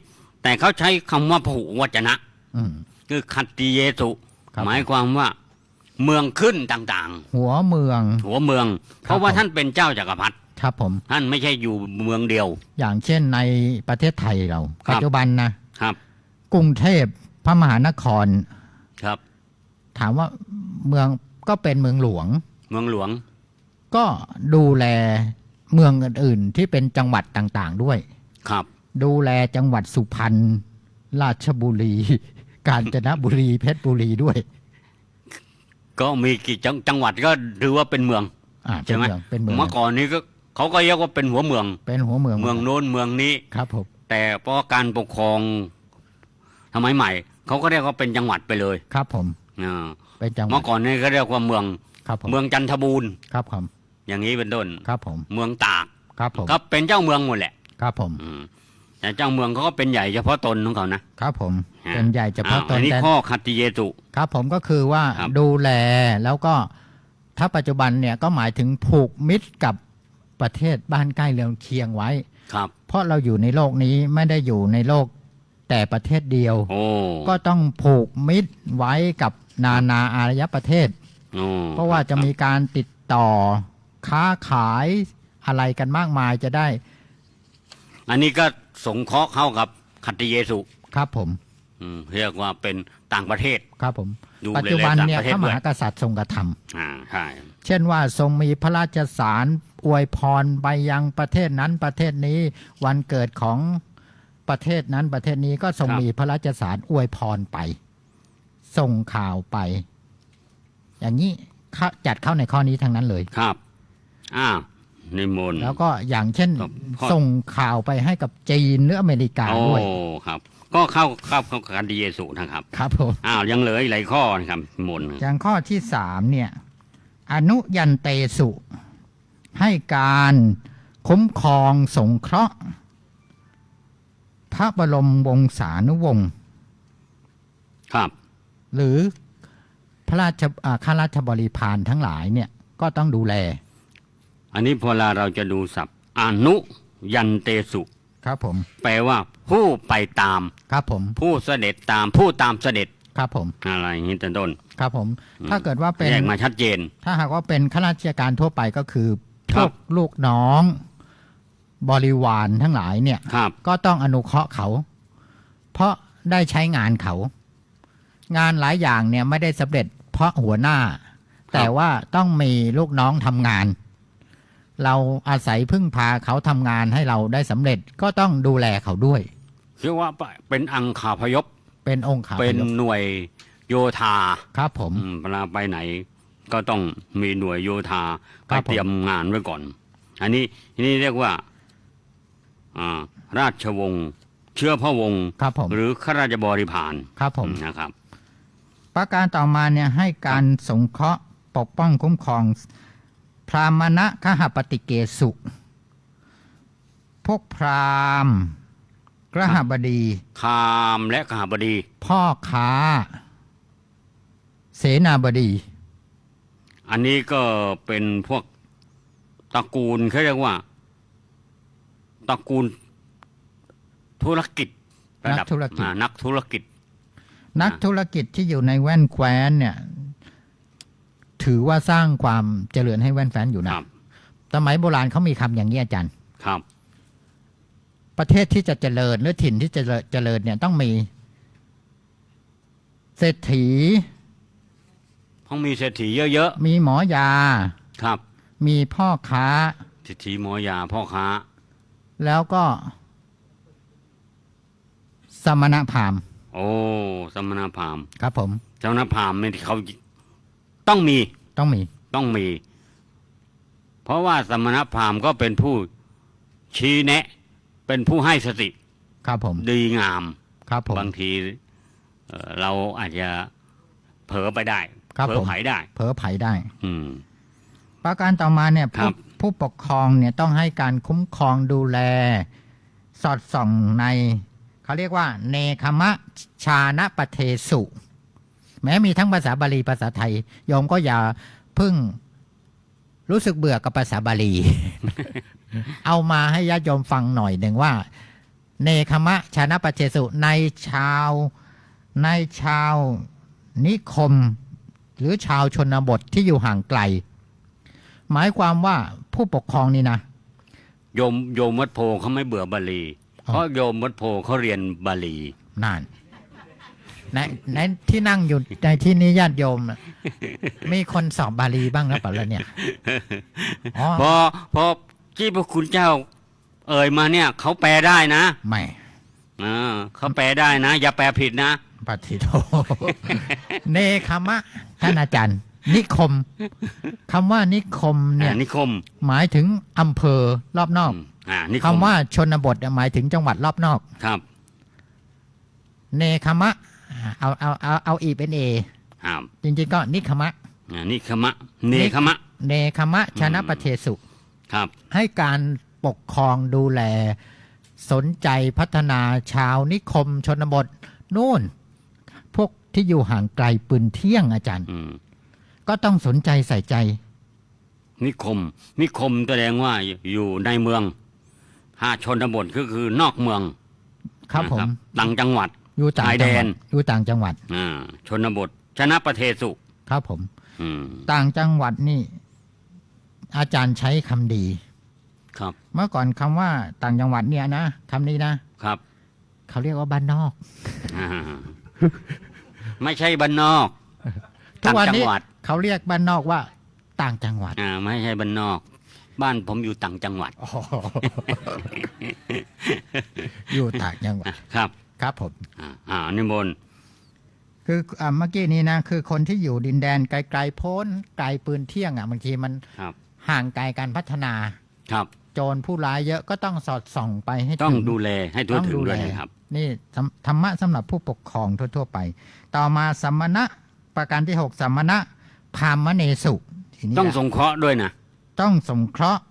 Speaker 3: แต่เขาใช้คำว่าพหุวจนะ
Speaker 2: อืม
Speaker 3: คือขัตติเยตุ
Speaker 2: ครับ
Speaker 3: หมายความว่าเมืองขึ้นต่าง
Speaker 2: หัวเมือง
Speaker 3: ๆ หัวเมือง เพราะว่า
Speaker 2: ผม
Speaker 3: ท่านเป็นเจ้าจักรพรรดิ
Speaker 2: ครับผม
Speaker 3: ท่านไม่ใช่อยู่เมืองเดียว
Speaker 2: อย่างเช่นในประเทศไทยเรา
Speaker 3: ครับ
Speaker 2: ปัจจุบันนะครับ กรุงเทพพระมหานคร
Speaker 3: ครับ
Speaker 2: ถามว่าเมืองก็เป็นเมืองหลวง
Speaker 3: เมืองหลวง
Speaker 2: ก็ดูแลเมืองอื่นๆ ที่เป็นจังหวัดต่างๆด้วย
Speaker 3: ครับ
Speaker 2: ดูแลจังหวัดสุพรรณราชบุรี กาญจนบุรีเพชรบุรีด้วย
Speaker 3: ก็มีกี่จังหวัดก็ถือว่าเป็นเมือง
Speaker 2: เป็
Speaker 3: ใช่
Speaker 2: น
Speaker 3: ไหม
Speaker 2: เมืองเป็นเมือง
Speaker 3: เมื่อก่อนนี้ก็เขาก็เรียกว่าเป็นหัวเมือง
Speaker 2: เป็นหัวเมือง
Speaker 3: เมืองโน้นเมืองนี้
Speaker 2: ครับผม
Speaker 3: แต่เพราะการปกครองสมัยใหม่เขาก็เรียกว่าเป็นจังหวัดไปเลย
Speaker 2: ครับผม
Speaker 3: อ่า
Speaker 2: เป็นจังหวั
Speaker 3: เมื่
Speaker 2: ด
Speaker 3: อก่อนนี้ก็เรียกว่าเมือง
Speaker 2: ครับผม
Speaker 3: เมืองจันทบูรณ์
Speaker 2: ครับผม
Speaker 3: อย่างนี้เป็นต้น
Speaker 2: ครับผม
Speaker 3: เมืองตาก
Speaker 2: ครับผม
Speaker 3: ก็เป็นเจ้าเมืองหมดแหละ
Speaker 2: ครับผม
Speaker 3: แต่เจ้าเมืองเขาก็เป็นใหญ่เฉพาะตนของเขานะครับ
Speaker 2: ผมเป็นใหญ่เฉพาะต
Speaker 3: อั
Speaker 2: น
Speaker 3: นนี้
Speaker 2: แต่
Speaker 3: ข้อคัตติเยตุ
Speaker 2: ครับผมก็คือว่า
Speaker 3: ครับ
Speaker 2: ดูแลแล้วก็ถ้าปัจจุบันเนี่ยก็หมายถึงผูกมิตรกับประเทศบ้านใกล้เรือนเคียงไว้
Speaker 3: ครับ
Speaker 2: เพราะเราอยู่ในโลกนี้ไม่ได้อยู่ในโลกแต่ประเทศเดียว
Speaker 3: โอ้
Speaker 2: ก็ต้องผูกมิตรไว้กับนานาอารยประเทศ
Speaker 3: โอ้
Speaker 2: เพราะว่าจะมีการติดต่อค้าขายอะไรกันมากมายจะได้
Speaker 3: อันนี้ก็สงเคราะห์เข้ากับคัตติเยสุ
Speaker 2: ครับผม
Speaker 3: เรียกว่าเป็นต่างประเทศ
Speaker 2: ครับผม
Speaker 3: ดู
Speaker 2: ปัจจุบันเนี่ย
Speaker 3: ต่างประเทศ
Speaker 2: พระม
Speaker 3: ด้วย
Speaker 2: หากษัตริย์ทรงกระท
Speaker 3: ใช่
Speaker 2: ำเช่นว่าทรงมีพระราชสารอวยพรไปยังประเทศนั้นประเทศนี้วันเกิดของประเทศนั้นประเทศนี้ก็ทรงมีพระราชสารอวยพรไปส่งข่าวไป อย่างนี้จัดเข้าในข้อนี้ทั้งนั้นเลย
Speaker 3: ครับนิมนต์
Speaker 2: แล้วก็อย่างเช่น
Speaker 3: ครับ
Speaker 2: ส่งข่าวไปให้กับจีนหรืออเมริกา
Speaker 3: โอ้
Speaker 2: ด้วย
Speaker 3: ครับ ก็เข้าคัตติเยสุนะครับ
Speaker 2: ครับผม
Speaker 3: ยังเหลืออีกหลายข้อนะครับมนต์
Speaker 2: อย่างข้อที่สามเนี่ยอนุยันเตสุ ให้การคุ้มครองสงเคราะห์ พระบรมวงศานุวงศ์
Speaker 3: ครับ
Speaker 2: หรือพระราชข้าราชบริพารทั้งหลายเนี่ยก็ต้องดูแล
Speaker 3: อันนี้พอเราจะดูศัพท์อนุยันเตสุ
Speaker 2: ครับผม
Speaker 3: แปลว่าผู้ไปตาม
Speaker 2: ครับผม
Speaker 3: ผู้เสด็จตามผู้ตามเสด็จ
Speaker 2: ครับผม
Speaker 3: อะไรอย่างนี้เป็นต้น
Speaker 2: ครับผม ถ้าเกิดว่าเป็น
Speaker 3: แยกมาชัดเจน
Speaker 2: ถ้าหากว่าเป็นข้าราชการทั่วไปก็คือพ
Speaker 3: ครั
Speaker 2: ว
Speaker 3: บ
Speaker 2: กลูกน้อง บริวารทั้งหลายเนี่ย
Speaker 3: ครับ
Speaker 2: ก็ต้องอนุเคราะห์เขา เพราะได้ใช้งานเขา งานหลายอย่างเนี่ยไม่ได้สำเร็จเพราะหัวหน้า แต่ว่าต้องมีลูกน้องทำงาน เราอาศัยพึ่งพาเขาทำงานให้เราได้สำเร็จก็ต้องดูแลเขาด้วย
Speaker 3: คือว่าเป็นอังคาพยพ
Speaker 2: เป็นองค์ขา
Speaker 3: เป็น
Speaker 2: พยพ
Speaker 3: หน่วยโยธา
Speaker 2: ครับผม
Speaker 3: เวลาไปไหน ก็ต้องมีหน่วยโยธา
Speaker 2: ครั
Speaker 3: ไป
Speaker 2: บผม
Speaker 3: เตรียมงานไว้ก่อน อันนี้เรียกว่าราชวงศ์เชื้อพระวงศ์
Speaker 2: ครับผม
Speaker 3: หรือข้าราชบริพาร
Speaker 2: ครับผม
Speaker 3: นะครับ
Speaker 2: ประการต่อมาเนี่ยให้การสงเคราะห์ปกป้องคุ้มครอง พรามณคหปฏิเกสุ พวกพราหมณ์กระหบดี
Speaker 3: คามและกหบดี
Speaker 2: พ่อค้า เสนาบดี
Speaker 3: อันนี้ก็เป็นพวกตระกูลเขาเรียกว่าตระกูลธุรกิจระดับ
Speaker 2: นักธุรกิจ
Speaker 3: นักธุรกิจ
Speaker 2: นักธุรกิจที่อยู่ในแว่นแคว้นเนี่ย ถือว่าสร้างความเจริญให้แว่นแคว้นอยู่
Speaker 3: ค
Speaker 2: นะ
Speaker 3: รับ
Speaker 2: สมัยโบราณเขามีคำอย่างนี้อาจารย์
Speaker 3: ครับ
Speaker 2: ประเทศที่จะเจริญหรือถิ่นที่จะเจริญเนี่ยต้องมีเศรษฐี
Speaker 3: ต้องมีเศรษฐีเยอะ
Speaker 2: มีหมอยา
Speaker 3: ๆครับ
Speaker 2: มีพ่อค้า
Speaker 3: เศรษฐีหมอยาพ่อค้า
Speaker 2: แล้วก็สมณพราหมณ์
Speaker 3: โอ้สมณพราหมณ์
Speaker 2: ครับผม
Speaker 3: สมณพราหมณ์เนี่ยเขาต้องมี
Speaker 2: ต้องมี
Speaker 3: ต้องมี เพราะว่าสมณพราหมณ์ก็เป็นผู้ชี้แนะ เป็นผู้ให้สติ
Speaker 2: ครับผม
Speaker 3: ดีงาม
Speaker 2: ครับผม
Speaker 3: บางทีเราอาจจะเผลอไปได้
Speaker 2: ครับ
Speaker 3: เผล
Speaker 2: ผ
Speaker 3: อ
Speaker 2: ม
Speaker 3: ไผได้
Speaker 2: เผลอไผได้
Speaker 3: อืม
Speaker 2: ประการต่อมาเนี่ย
Speaker 3: ครับ
Speaker 2: ผู้ปกครองเนี่ยต้องให้การคุ้มครองดูแล สอดส่องในเขาเรียกว่า เนคมะชานะปะเทสุ แม้มีทั้งภาษาบาลีภาษาไทยโยมก็อย่าเพิ่งรู้สึกเบื่อกับภาษาบาลี เอามาให้ญาติโยมฟังหน่อยหนึ่งว่า เนคมะชานะปะเทสุในชาวนิคม หรือชาวชนบทที่อยู่ห่างไกล หมายความว่าผู้ปกครองนี่นะ
Speaker 3: โยมวัดโพเขาไม่เบื่อบาลี
Speaker 2: อ๋อ
Speaker 3: เพราะโยมวัดโพเขาเรียนบาลี
Speaker 2: นั่นในที่นั่งอยู่ในที่นี้ญาติโยมน่ะมีคนสอบบาลีบ้างหรือเปล่าล่ะเนี่ยอ๋อ
Speaker 3: พอที่พระคุณเจ้า เอ่ยมาเนี่ยเขาแปลได้นะ
Speaker 2: ไม่
Speaker 3: เขาแปลได้นะ อย่าแปลผิดนะ
Speaker 2: ปฏิโท เนคมะท่านอาจารย์ นิคมคำว่านิคมเนี่ย
Speaker 3: นิคม
Speaker 2: หมายถึงอำเภอรอบนอก
Speaker 3: นิคม
Speaker 2: คำว่าชนบทหมายถึงจังหวัดรอบนอก
Speaker 3: ครับ
Speaker 2: เนคมะเอาอีเป็นเอ
Speaker 3: ครับ
Speaker 2: จริงๆก็นิคมะ
Speaker 3: นิคมะ เนคมะ
Speaker 2: เนคมะชนะประเทสุ
Speaker 3: ครับ
Speaker 2: ให้การปกครองดูแลสนใจพัฒนาชาวนิคมชนบทนู่นพวกที่อยู่ห่างไกลปืนเที่ยงอาจารย์ ก็ต้องสนใจใส่ใจ
Speaker 3: นิคมแสดงว่าอยู่ในเมืองชนบทก็คือนอกเมือง
Speaker 2: ครับผม
Speaker 3: ต่างจังหวัด
Speaker 2: อยู่ต่างจังหวัดอยู่ต่างจังหวัด
Speaker 3: ชนบทชนะประเทศสุ
Speaker 2: ครับผมต่างจังหวัดนี่อาจารย์ใช้คำดี
Speaker 3: ครับ
Speaker 2: เมื่อก่อนคำว่าต่างจังหวัดเนี่ยนะคำนี้นะครับเขาเรียกว่าบ้านนอก
Speaker 3: ไม่ใช่บ้านนอก
Speaker 2: ต่างจังหวัดเขาเรียกบ้านนอกว่าต่างจังหวัด
Speaker 3: ไม่ใช่บ้านนอกบ้านผมอยู่ต่างจังหวัด
Speaker 2: อยู่ต่างจังหวัด
Speaker 3: ครับ
Speaker 2: ครับผม
Speaker 3: นิมนต์
Speaker 2: คือเมื่อกี้นี้นะคือคนที่อยู่ดินแดนไกลๆโพ้นไกลปืนเที่ยงบางทีมันห่างไกลการพัฒนา
Speaker 3: ครับ
Speaker 2: โจรผู้ร้ายเยอะก็ต้องสอดส่องไปให้
Speaker 3: ต้องดูแลให้ทั่วถึงด้วยนะครับ
Speaker 2: นี่ธรรมะสำหรับผู้ปกครองทั่วๆไปต่อมาสัมมณะประการที่6สัมมณะพรามเนสุ
Speaker 3: ต้องสงเคราะห์ด้วยนะ
Speaker 2: ต้องสงเคราะห์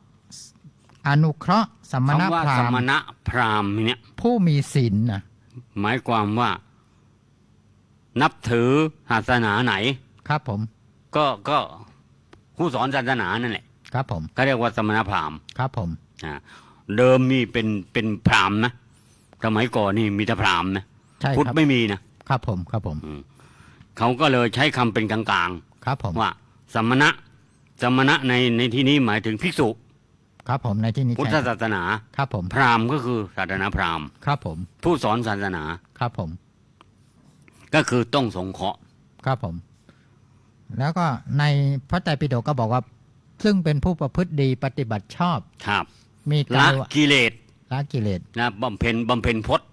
Speaker 2: อนุเคราะห์สัมมณะพราหมณ์
Speaker 3: สัมมณะพราหมณ์เนี่ย
Speaker 2: ผู้มีศีลนะ
Speaker 3: หมายความว่านับถือศาสนาไหน
Speaker 2: ครับผม
Speaker 3: ก็ผู้สอนศาสนานั่นแหละ
Speaker 2: ครับผม
Speaker 3: ก็เรียกว่าสมณพราหมณ์
Speaker 2: ครับผม
Speaker 3: เดิมนี่เป็นพราหมณ์นะสมัยก่อนนี่มีแต่พราหมณ์นะพุทธไม่มีนะครับ
Speaker 2: ผม
Speaker 3: เขาก็เลยใช้คำเป็นกลาง
Speaker 2: ๆครับผม
Speaker 3: ว่าสมณะในที่นี้หมายถึงภิกษุ
Speaker 2: ครับผมในที่นี้
Speaker 3: พุทธศาสนา
Speaker 2: ครับผม
Speaker 3: พราหมณ์ก็คือศาสนาพราหมณ์
Speaker 2: ครับผม
Speaker 3: ผู้สอนศาสนา
Speaker 2: ครับผม
Speaker 3: ก็คือต้องสงเคราะห์
Speaker 2: ครับผมแล้วก็ในพระไตรปิฎกก็บอกว่าซึ่งเป็นผู้ประพฤติดีปฏิบัติชอบ
Speaker 3: ครับ
Speaker 2: มี
Speaker 3: ละกิเลส
Speaker 2: นะ
Speaker 3: บำเพ็ญพจน์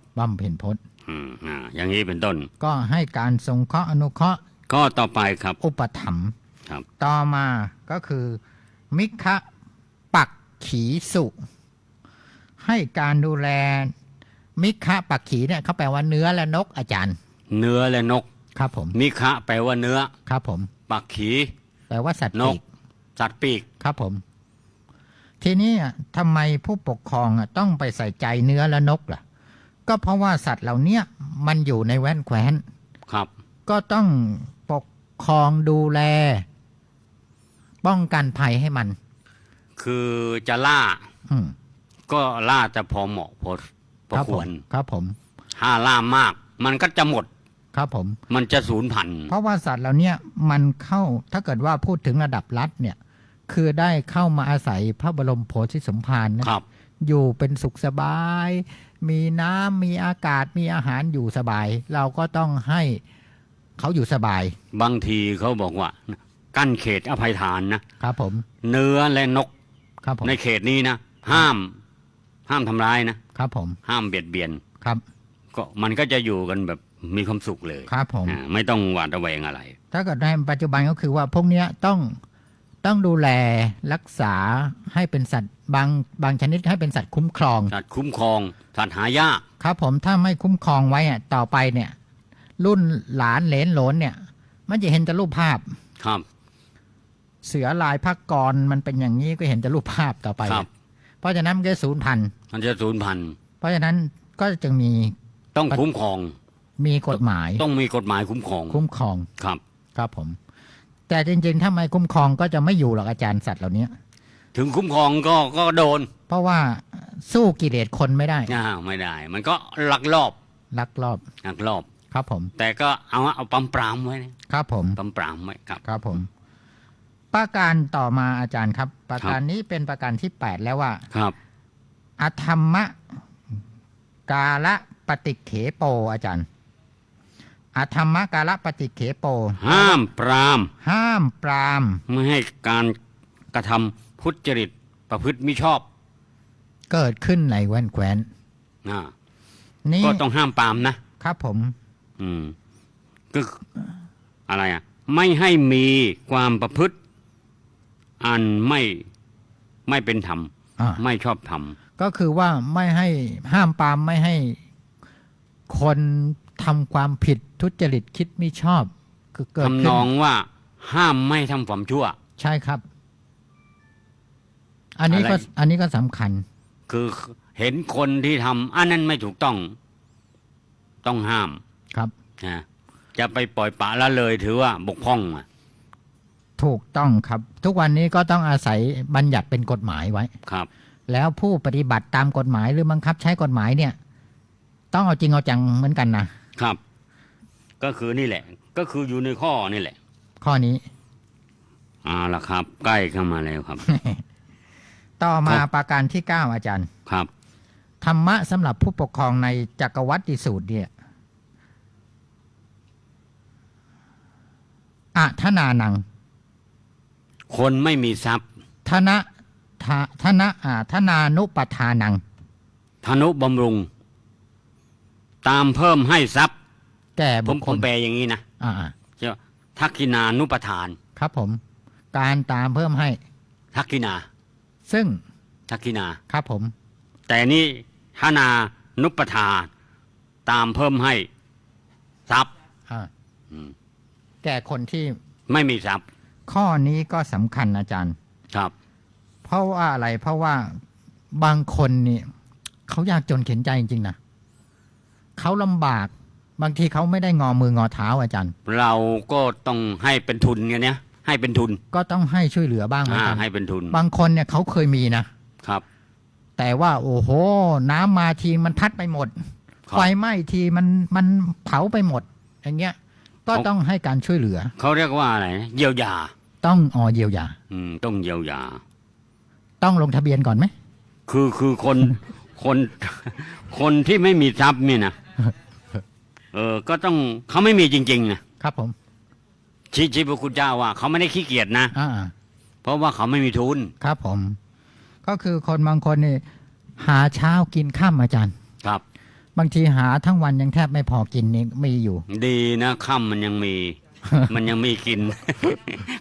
Speaker 3: อย่างนี้เป็นต้น
Speaker 2: ก็ให้การสงเคราะห์อนุเคราะห์
Speaker 3: ก็ต่อไปครับ
Speaker 2: อุปถัมภ์
Speaker 3: ครับ
Speaker 2: ต่อมาก็คือมิคะปักขีสุให้การดูแลมิคะปักขีเนี่ยเขาแปลว่าเนื้อและนกอาจารย์
Speaker 3: เนื้อและนก
Speaker 2: ครับผม
Speaker 3: มิคะแปลว่าเนื้อ
Speaker 2: ครับผม
Speaker 3: ปักขี
Speaker 2: แปลว่าสัตว์ปีก
Speaker 3: สัตว์ปีก
Speaker 2: ครับผมทีนี้ทำไมผู้ปกครองต้องไปใส่ใจเนื้อและนกล่ะก็เพราะว่าสัตว์เหล่านี้มันอยู่ในแว่นแคว้น
Speaker 3: ครับ
Speaker 2: ก็ต้องปกครองดูแลป้องกันภัยให้มัน
Speaker 3: คือจะล่าก็ล่าจะพอเหมาะพอควร
Speaker 2: ครับผม
Speaker 3: ถ้าล่ามากมันก็จะหมด
Speaker 2: ครับผม
Speaker 3: มันจะสูญพันธุ์
Speaker 2: เพราะว่าสัตว์เหล่านี้มันเข้าถ้าเกิดว่าพูดถึงระดับรัฐเนี่ยคือได้เข้ามาอาศัยพระบรมโพธิสมภารนะครับอยู่เป็นสุขสบายมีน้ำมีอากาศมีอาหารอยู่สบายเราก็ต้องให้เขาอยู่สบาย
Speaker 3: บางทีเขาบอกว่ากั้นเขตอภัยทานนะครับ
Speaker 2: ผม
Speaker 3: เนื้อและนก
Speaker 2: ครับผม
Speaker 3: ในเขตนี้นะห้ามทำร้ายนะครับ
Speaker 2: ผม
Speaker 3: ห้ามเบียดเบียน
Speaker 2: ครับ
Speaker 3: ก็มันก็จะอยู่กันแบบมีความสุขเลย
Speaker 2: ครับผม
Speaker 3: ไม่ต้องหวาดระแวงอะไร
Speaker 2: ถ้าเกิดในปัจจุบันก็คือว่าพวกนี้ต้องดูแลรักษาให้เป็นสัตว์บางชนิดให้เป็นสัตว์คุ้มครอง
Speaker 3: สัตว์คุ้มครองสัตว์หายาก
Speaker 2: ครับผมถ้าไม่คุ้มครองไว้ต่อไปเนี่ยรุ่นหลานเหลนโหลนเนี่ยมันจะเห็นแต่รูปภาพ
Speaker 3: ครับ
Speaker 2: เสือลายภักกรมันเป็นอย่างนี้ก็เห็นแต่รูปภาพต่อไปเพราะฉะนั้นมันจะสูญพันธุ์เพราะฉะนั้นก็จึงมี
Speaker 3: ต้องคุ้มครอง
Speaker 2: มีกฎหมาย
Speaker 3: ต้องมีกฎหมายคุ้มครองครับ
Speaker 2: ครับผมแต่จริงๆถ้าไม่คุ้มครองก็จะไม่อยู่หรอกอาจารย์สัตว์เหล่านี้
Speaker 3: ถึงคุ้มครองก็โดน
Speaker 2: เพราะว่าสู้กิเลสคนไม่ได้
Speaker 3: ไม่ได้มันก็ลักลอบ
Speaker 2: ครับผม
Speaker 3: แต่ก็เอาปั๊มปรามไว้
Speaker 2: ครับผม
Speaker 3: ปั๊มปรามไว้
Speaker 2: ครับผมประการต่อมาอาจารย์ครับประการนี้เป็นประการที่8แล้วว่า
Speaker 3: ครับ
Speaker 2: อธรรมกาละปฏิเขโปอาจารย์อธรรมกาละปฏิเขโป
Speaker 3: ห้ามปรามไม่ให้การกระทำทุจริตประพฤติมิชอบ
Speaker 2: เกิดขึ้นในแว่นแคว้น
Speaker 3: นี่ก็ต้องห้ามปรามนะครับ
Speaker 2: ผม
Speaker 3: ก็อะไรไม่ให้มีความประพฤติอันไม่เป็นธรรมไม่ชอบธรรม
Speaker 2: ก็คือว่าไม่ให้ห้ามปรามไม่ให้คนทำความผิดทุจริตคิดไม่ชอบ
Speaker 3: คือเกิดขึ้นทำนองว่าห้ามไม่ทำความชั่ว
Speaker 2: ใช่ครับ อันนี้ก็
Speaker 3: อะไร
Speaker 2: อันนี้ก็สำคัญ
Speaker 3: คือเห็นคนที่ทำอันนั้นไม่ถูกต้องห้าม
Speaker 2: ครับ
Speaker 3: นะจะไปปล่อยปละละเลยถือว่าบกพร่องอะ
Speaker 2: ถูกต้องครับ ทุกวันนี้ก็ต้องอาศัยบัญญัติเป็นกฎหมายไว้
Speaker 3: ครับ
Speaker 2: แล้วผู้ปฏิบัติตามกฎหมายหรือบังคับใช้กฎหมายเนี่ย ต้องเอาจริงเอาจังเหมือนกันนะครับ
Speaker 3: ก็คือนี่แหละ ก็คืออยู่ในข้อนี่แหละ
Speaker 2: ข้อนี้
Speaker 3: ล่ะครับ ใกล้เข้ามาแล้วครับ
Speaker 2: ต่อมา
Speaker 3: ครับ
Speaker 2: ประการที่ 9 อาจารย์
Speaker 3: ครับ
Speaker 2: ธรรมะสำหรับผู้ปกครองในจักรวัติสูตรเนี่ยอะทนานัง
Speaker 3: คนไม่มีทรัพย์
Speaker 2: ธนะธนานุปทานัง
Speaker 3: ธนุบำรุง ตามเพิ่มให้ทรัพย์
Speaker 2: แก่
Speaker 3: ผ
Speaker 2: บุ
Speaker 3: ม
Speaker 2: คค
Speaker 3: ผม
Speaker 2: ล
Speaker 3: แปลอย่างนี้นะ
Speaker 2: อ่า
Speaker 3: ใช่ไหมทักขินานุปทาน
Speaker 2: ครับผม การตามเพิ่มให้
Speaker 3: ทักขินา
Speaker 2: ซึ่ง
Speaker 3: ทักขินา
Speaker 2: ครับผม
Speaker 3: แต่นี่ธนานุปทาน ตามเพิ่มให้ทรัพย์
Speaker 2: อ่า
Speaker 3: อืม
Speaker 2: แก่คนที่
Speaker 3: ไม่มีทรัพย์
Speaker 2: ข้อนี้ก็สำคัญอาจารย์
Speaker 3: ครับ
Speaker 2: เพราะว่าอะไร เพราะว่าบางคนนี่เขายากจนเข็นใจจริงๆนะเขาลำบาก บางทีเขาไม่ได้งอมืองอเท้าอาจารย์
Speaker 3: เราก็ต้องให้เป็นทุนไงเนี่ยให้เป็นทุน
Speaker 2: ก็ต้องให้ช่วยเหลือบ้างเหมือนกัน
Speaker 3: ให้เป็นทุน
Speaker 2: บางคนเนี่ยเขาเคยมีนะ
Speaker 3: ครับ
Speaker 2: แต่ว่าโอ้โห น้ำมาทีมันพัดไปหมด
Speaker 3: ครับ
Speaker 2: ไฟไหม้ทีมันเผาไปหมด อย่างเงี้ย ก็ต้องให้การช่วยเหลือ
Speaker 3: เขาเรียกว่าอะไรนะเยียวยา
Speaker 2: ต้องเยียวยา
Speaker 3: ต้องเยียวยา
Speaker 2: ต้องลงทะเบียนก่อนไหม
Speaker 3: คือคนคนที่ไม่มีทรัพย์เนี่ยนะก็ต้องเขาไม่มีจริงๆนะครับ
Speaker 2: ผม
Speaker 3: ชี้พระคุณเจ้าว่าเขาไม่ได้ขี้เกียจนะ
Speaker 2: อ่า
Speaker 3: เพราะว่าเขาไม่มีทุน
Speaker 2: ครับผม ก็คือคนบางคนนี่หาเช้ากินข้ามอาจารย์
Speaker 3: ครับ
Speaker 2: บางทีหาทั้งวันยังแทบไม่พอกินนี่มีอยู่
Speaker 3: ดีนะค่ำมันยังมี มันยังมีกิน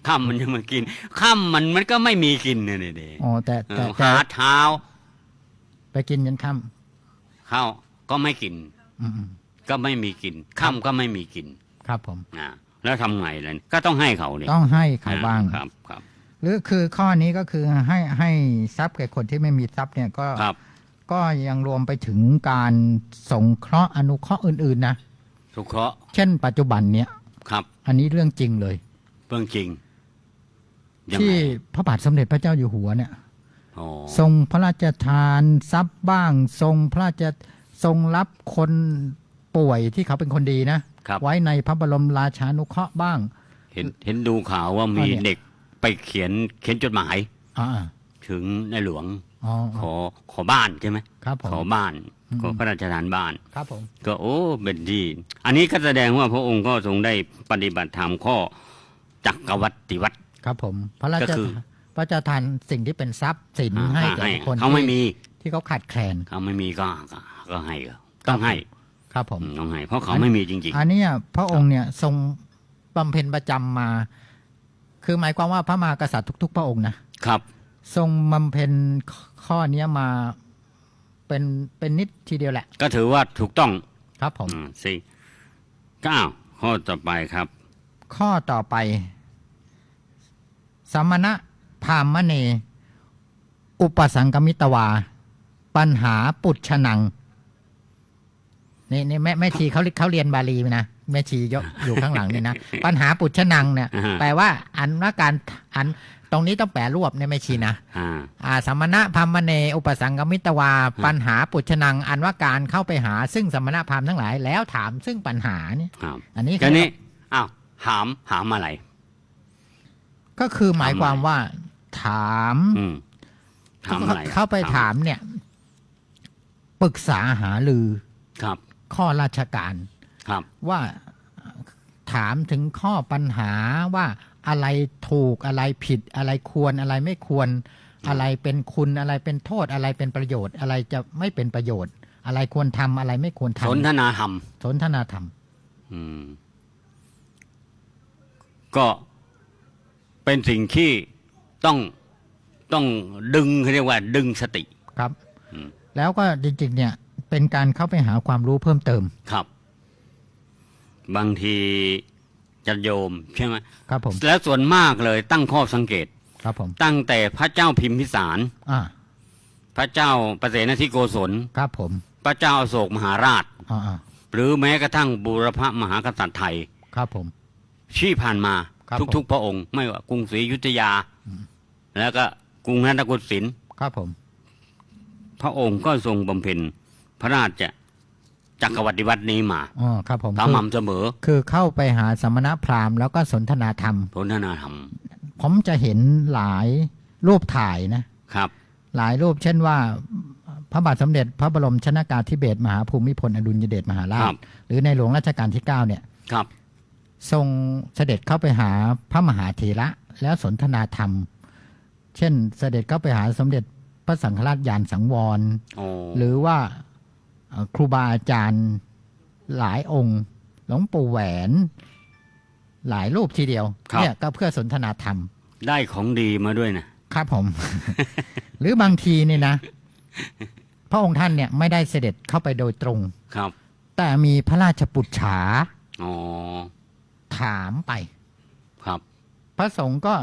Speaker 3: ค่ำมันยังมากินค่ำมันก็ไม่มีกินเนี่ยเด็
Speaker 2: อ๋อแต่
Speaker 3: หาเท้า
Speaker 2: ไปกินยันค่
Speaker 3: ข้าวก็ไม่กิน
Speaker 2: ำอืม
Speaker 3: ก็ไม่มีกินค่ำก็ไม่มีกิน
Speaker 2: ครับผม
Speaker 3: แล้วทำไงล่ะก็ต้องให้เขาเนี่ย
Speaker 2: ต้องให้เขาบ้าง
Speaker 3: ครับครับ
Speaker 2: หรือคือข้อนี้ก็คือให้ทรัพย์แก่คนที่ไม่มีทรัพย์เนี่ยก็
Speaker 3: ครับ
Speaker 2: ก็ยังรวมไปถึงการสงเคราะห์อนุเคราะห์อื่นๆนะ
Speaker 3: สุเคราะห์
Speaker 2: เช่นปัจจุบันเนี่ย
Speaker 3: ครับ
Speaker 2: อันนี้เรื่องจริงเลย
Speaker 3: เรื่องจริงยัง
Speaker 2: ที่
Speaker 3: ไง
Speaker 2: พระบาทสมเด็จพระเจ้าอยู่หัวเนี่ย
Speaker 3: อ๋อ
Speaker 2: ทรงพระราชทานทรัพย์บ้าง ทรงพระราชทรงรับคนป่วยที่เขาเป็นคนดีนะ
Speaker 3: ครับ
Speaker 2: ไว้ในพระบรมราชานุเคราะห์บ้าง
Speaker 3: เห็นดูข่าวว่ามี
Speaker 2: เนี่ย
Speaker 3: เด็กไปเขียนจดหมาย
Speaker 2: อ่า
Speaker 3: ถึงในหลวง
Speaker 2: อ๋อ
Speaker 3: ขอบ้านใช่ไหม
Speaker 2: ครับผม
Speaker 3: ขอบ้าน
Speaker 2: อืม
Speaker 3: ขอพระราชทานบ้าน
Speaker 2: ครับผม
Speaker 3: ก็โอ้เป็นดีอันนี้ก็แสดงว่าพระองค์ก็ทรงได้ปฏิบัติธรรมข้อจักรวัติวัตร
Speaker 2: ครับผม พระรา
Speaker 3: ก็
Speaker 2: ช
Speaker 3: คือ
Speaker 2: พระราชทานสิ่งที่เป็นทรัพย์สินให้แก่คน
Speaker 3: เขาไม่มี
Speaker 2: ที่เขาขาดแคลน
Speaker 3: เขาไม่มีก็ให้ต้องให้
Speaker 2: ครับผม
Speaker 3: ต้องให้ เพราะเขาไม่มีจริง
Speaker 2: อันเนี้ยพระองค์เนี่ยทรงบำเพ็ญประจำมา คือหมายความว่าพระมหากษัตริย์ทุก ๆ พระองค์นะครับ ทรงบำเพ็ญข้อเนี้ยมาเป็นนิดทีเดียวแหละ
Speaker 3: ก็ถือว่าถูกต้อง
Speaker 2: ครับผม
Speaker 3: สี่เก้าข้อต่อไปครับ
Speaker 2: ข้อต่อไปสมณะพรามเน อุปสังกมิตวา ปัญหาปุจฉนังนี่แม่ชีเขาเรียนบาลีนะแม่ชีอยู่ข้างหลังนี่นะ ปัญหาปุจฉนังเนี่ย
Speaker 3: อ่าฮะ
Speaker 2: แปลว่าอันว่าการอันตรงนี้ต้องแปลรวบเนี่ยแม่ชีนะ สมณะพรามเน อุปสังกมิตวา ปัญหาปุจฉนัง อันว่าการเข้าไปหาซึ่งสมณะพราหมณ์ทั้งหลาย แล้วถามซึ่งปัญหาเนี่ย
Speaker 3: ครับ
Speaker 2: อันนี้
Speaker 3: ทีนี้อ้าวหามอะไร
Speaker 2: ก็คือหมายความว่าถาม
Speaker 3: ถามอะไร
Speaker 2: เข้าไปถามเนี่ยปรึกษาหารือ
Speaker 3: ครับ
Speaker 2: ข้อราชการ
Speaker 3: ครับ
Speaker 2: ว่าถามถึงข้อปัญหาว่าอะไรถูกอะไรผิดอะไรควรอะไรไม่ควร อะไรเป็นคุณอะไรเป็นโทษอะไรเป็นประโยชน์ อะไรจะไม่เป็นประโยชน์ อะไรควรทำอะไรไม่ควรทำ
Speaker 3: สนทนาธรรม
Speaker 2: สนทนาธรรม
Speaker 3: ก็เป็นสิ่งที่ต้องดึงเขาเรียกว่า ดึงสติ
Speaker 2: ครับ
Speaker 3: อืม
Speaker 2: แล้วก็จริงๆเนี่ยเป็นการเข้าไปหาความรู้เพิ่มเติม
Speaker 3: ครับ บางทีจะโยมใช่ไหม
Speaker 2: ครับผม
Speaker 3: แล้วส่วนมากเลยตั้งข้อสังเกต
Speaker 2: ครับผม
Speaker 3: ตั้งแต่พระเจ้าพิมพิสาร
Speaker 2: อ่า
Speaker 3: พระเจ้าประเสนทิโกศล
Speaker 2: ครับผม
Speaker 3: พระเจ้าอโศกมหาราช
Speaker 2: อ่า
Speaker 3: หรือแม้กระทั่งบูรพมหากษัตริย์ไทย
Speaker 2: ครับผม
Speaker 3: ที่ผ่านมา
Speaker 2: ครับ
Speaker 3: ทุกๆพระองค์ไม่ว่ากรุงศรีอยุธยา แล้วก็กรุงรัตนโกสินทร์
Speaker 2: ครับผม
Speaker 3: พระองค์ก็ทรงบำเพ็ญพระราชจักรวรรดิวัตรนี้มา
Speaker 2: อ๋อครับผม
Speaker 3: สม่ำเสมอ
Speaker 2: คือเข้าไปหาสมณพราหมณ์แล้วก็สนทนาธรรม
Speaker 3: พลนาธรรม
Speaker 2: ผมจะเห็นหลายรูปถ่ายนะ
Speaker 3: ครับ
Speaker 2: หลายรูปเช่นว่าพระบาทสมเด็จพระบรมชนกาธิเบศรมหาภูมิพลอดุลยเดชมหารา
Speaker 3: ครั
Speaker 2: ช
Speaker 3: บ
Speaker 2: หรือในหลวงรัชกาลที่ 9เนี่ย
Speaker 3: ครับ
Speaker 2: ทรงเสด็จเข้าไปหาพระมหาเถระแล้วสนทนาธรรม เช่นเสด็จเข้าไปหาสมเด็จพระสังฆราชยานสังวร
Speaker 3: โอ้
Speaker 2: หรือว่าครูบาอาจารย์หลายองค์หลวงปู่แหวน หลายรูปทีเดียวเนี่ยก็เพื่อสนทนาธรรม
Speaker 3: ได้ของดีมาด้วยนะครับ
Speaker 2: ผม หรือบางทีเนี่ยนะ พระองค์ท่านเนี่ยไม่ได้เสด็จเข้าไปโดยตรง
Speaker 3: ครับ
Speaker 2: แต่มีพระราชปุจฉา
Speaker 3: อ๋อ
Speaker 2: ถามไป
Speaker 3: ครับ
Speaker 2: พระสงฆ์ก็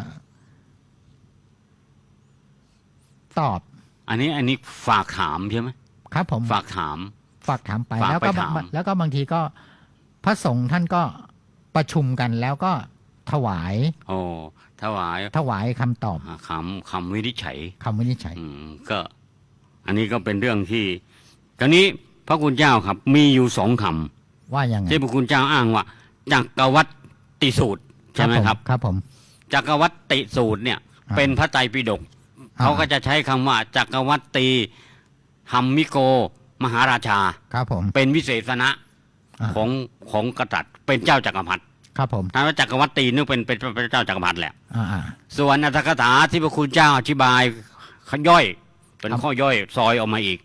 Speaker 2: ตอบ
Speaker 3: อันนี้ฝากถามใช่ไหม
Speaker 2: ครับผม
Speaker 3: ฝากถาม
Speaker 2: ฝากถามไป
Speaker 3: ฝาก
Speaker 2: แล้วก็
Speaker 3: ไปถาม
Speaker 2: แล้วก็บางทีก็พระสงฆ์ท่านก็ประชุมกันแล้วก็ถวาย
Speaker 3: โอ้ถวาย
Speaker 2: คำตอบ
Speaker 3: คำวินิจฉัย
Speaker 2: คำวินิจฉัย
Speaker 3: ก็ อันนี้ก็เป็นเรื่องที่กรณีพระคุณเจ้าครับ มีอยู่สองค
Speaker 2: ว่ายังไง
Speaker 3: ำที่พระคุณเจ้าอ้างว่าจักรวัตติสูตรใช่ไหมครับ
Speaker 2: ครับผม
Speaker 3: จักรวัตติสูตรเนี่ย
Speaker 2: อ่า
Speaker 3: เป็นพระไตรปิฎกเขาก็จะใช้คำว่าจักรวัตติหัมมิโก มหาราชา
Speaker 2: ครับผม
Speaker 3: เป็นวิเศษณะ
Speaker 2: อ่า
Speaker 3: ของกษัตริย์เป็นเจ้าจักรพรรดิ
Speaker 2: ครับผม
Speaker 3: ถ้าว่าจักรวัตตินึกเป็นพระเจ้าจักรพรรดิแหละ
Speaker 2: อ่า
Speaker 3: ส่วนอัตถกถาที่พระคุณเจ้าอธิบายย่อย เป็น
Speaker 2: ครับ
Speaker 3: ข้อย่อยซอยออกมาอีก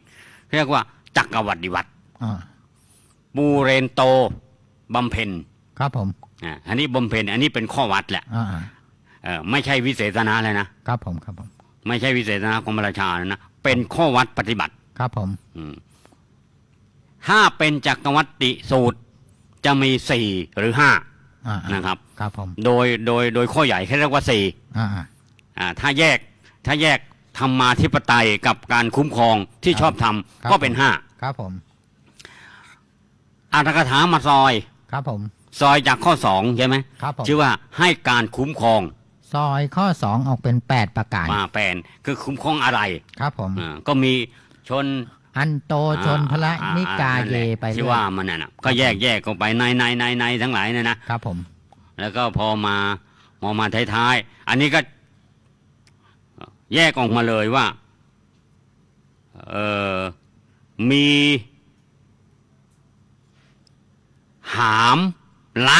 Speaker 3: เรียกว่าจักรวรรดิวัตร
Speaker 2: อ่า
Speaker 3: บูเรนโตบำเพ็ญ
Speaker 2: ครับผม
Speaker 3: อันนี้บำเพ็ญอันนี้เป็นข้อวัดแหละ
Speaker 2: อ่า
Speaker 3: ไม่ใช่วิเศษณะเลยนะครับ
Speaker 2: ผมครับผม
Speaker 3: ไม่ใช่วิเศษณะของพระราชานะเป็นข้อวัดปฏิบัติ
Speaker 2: ครับผม
Speaker 3: ถ้าเป็นจักรวัตติสูตรจะมีสี่หรือห้า
Speaker 2: อ่า
Speaker 3: นะครับ
Speaker 2: ครับผม
Speaker 3: โดยข้อใหญ่เขาเรียกว่าสี่ ถ้าแยกธรรมาธิปไตยกับการคุ้มครองที่ชอบทำก็เป็นห้า
Speaker 2: ครับผม
Speaker 3: อัตถกถามาซอย
Speaker 2: ครับผม
Speaker 3: ซอยจากข้อสองใช่ไหม
Speaker 2: ครับผม
Speaker 3: ชื่อว่าให้การคุ้มครอง
Speaker 2: ซอยข้อ2ออกเป็น8ประการ
Speaker 3: มาแปลนคือคุ้มครองอะไร
Speaker 2: ครับผม
Speaker 3: ก็มีชน
Speaker 2: อันโตชนพระนิกายเยไป
Speaker 3: ที่
Speaker 2: เรื่อย
Speaker 3: ว่ามันน่ะก็แยกกันไปในทั้งหลายเนี่ยนะครับ
Speaker 2: ผม
Speaker 3: แล้วก็พอมาท้ายๆอันนี้ก็แยกออกมาเลยว่ามีหามละ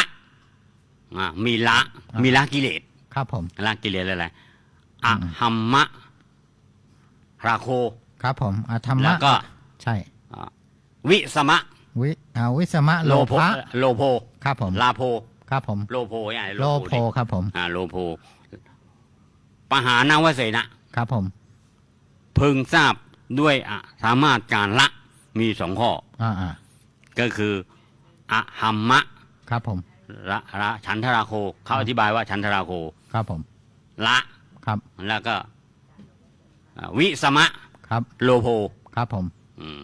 Speaker 3: มีละกิเลส
Speaker 2: ครับผม
Speaker 3: ละกิเลสอะไรอะหัมมะราโค
Speaker 2: ครับผมธรรมะ
Speaker 3: แล้วก็
Speaker 2: ใช่
Speaker 3: วิสมะ
Speaker 2: วิสมะโลภะ
Speaker 3: โลโพ
Speaker 2: ครับผม
Speaker 3: ลาโพ
Speaker 2: ครับผม
Speaker 3: โลโพไง
Speaker 2: โลโภครับผม
Speaker 3: โลโพปหานาวเสนะครับ
Speaker 2: ผม
Speaker 3: พึงทราบด้วยสามารถการละมีสองข้อ ก็คืออะหัมมะ
Speaker 2: ครับผม
Speaker 3: ละฉันทราโคเขาอธิบายว่าฉันทราโค
Speaker 2: ครับผม
Speaker 3: ละ
Speaker 2: ครับ
Speaker 3: แล้วก็วิสมะ
Speaker 2: ครับ
Speaker 3: โลโพ
Speaker 2: ครับผม
Speaker 3: อืม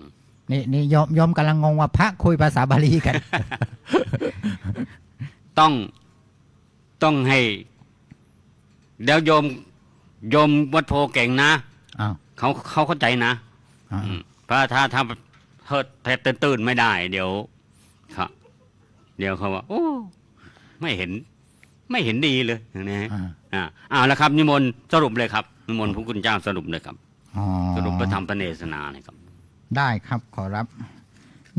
Speaker 2: นี่ยมกำลังงงว่าพระคุยภาษาบาลีกัน
Speaker 3: ต้องให้เดี๋ยวโยมวัดโพเก่งนะ
Speaker 2: อ้าว
Speaker 3: เขาเข้าใจนะ เพราะถ้าเฮิดแทบตื่นไม่ได้ เดี๋ยวเขาว่า โอ้ไม่เห็นดีเลยนะเอาละครับนิมนต์สรุปเลยครับนิมนต์พระคุณเจ้าสรุปเลยครับ สรุปพระธรรมพระเนศนาเลยครับ
Speaker 2: ได้ครับขอรับ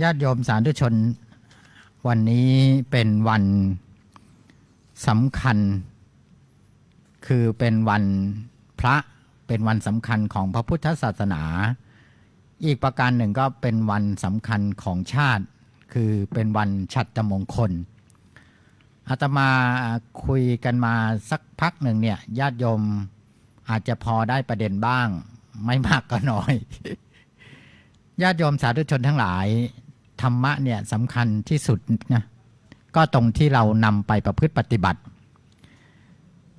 Speaker 2: ญาติโยมสาธุชน วันนี้เป็นวันสำคัญ คือเป็นวันพระเป็นวันสำคัญของพระพุทธศาสนา อีกประการหนึ่งก็เป็นวันสำคัญของชาติ คือเป็นวันฉัตรมงคลอาตมาคุยกันมาสักพักหนึ่งเนี่ยญาติโยมอาจจะพอได้ประเด็นบ้าง ไม่มากก็น้อย ญาติโยมสาธุชนทั้งหลายธรรมะเนี่ยสำคัญที่สุดนะก็ตรงที่เรานำไปประพฤติปฏิบัติ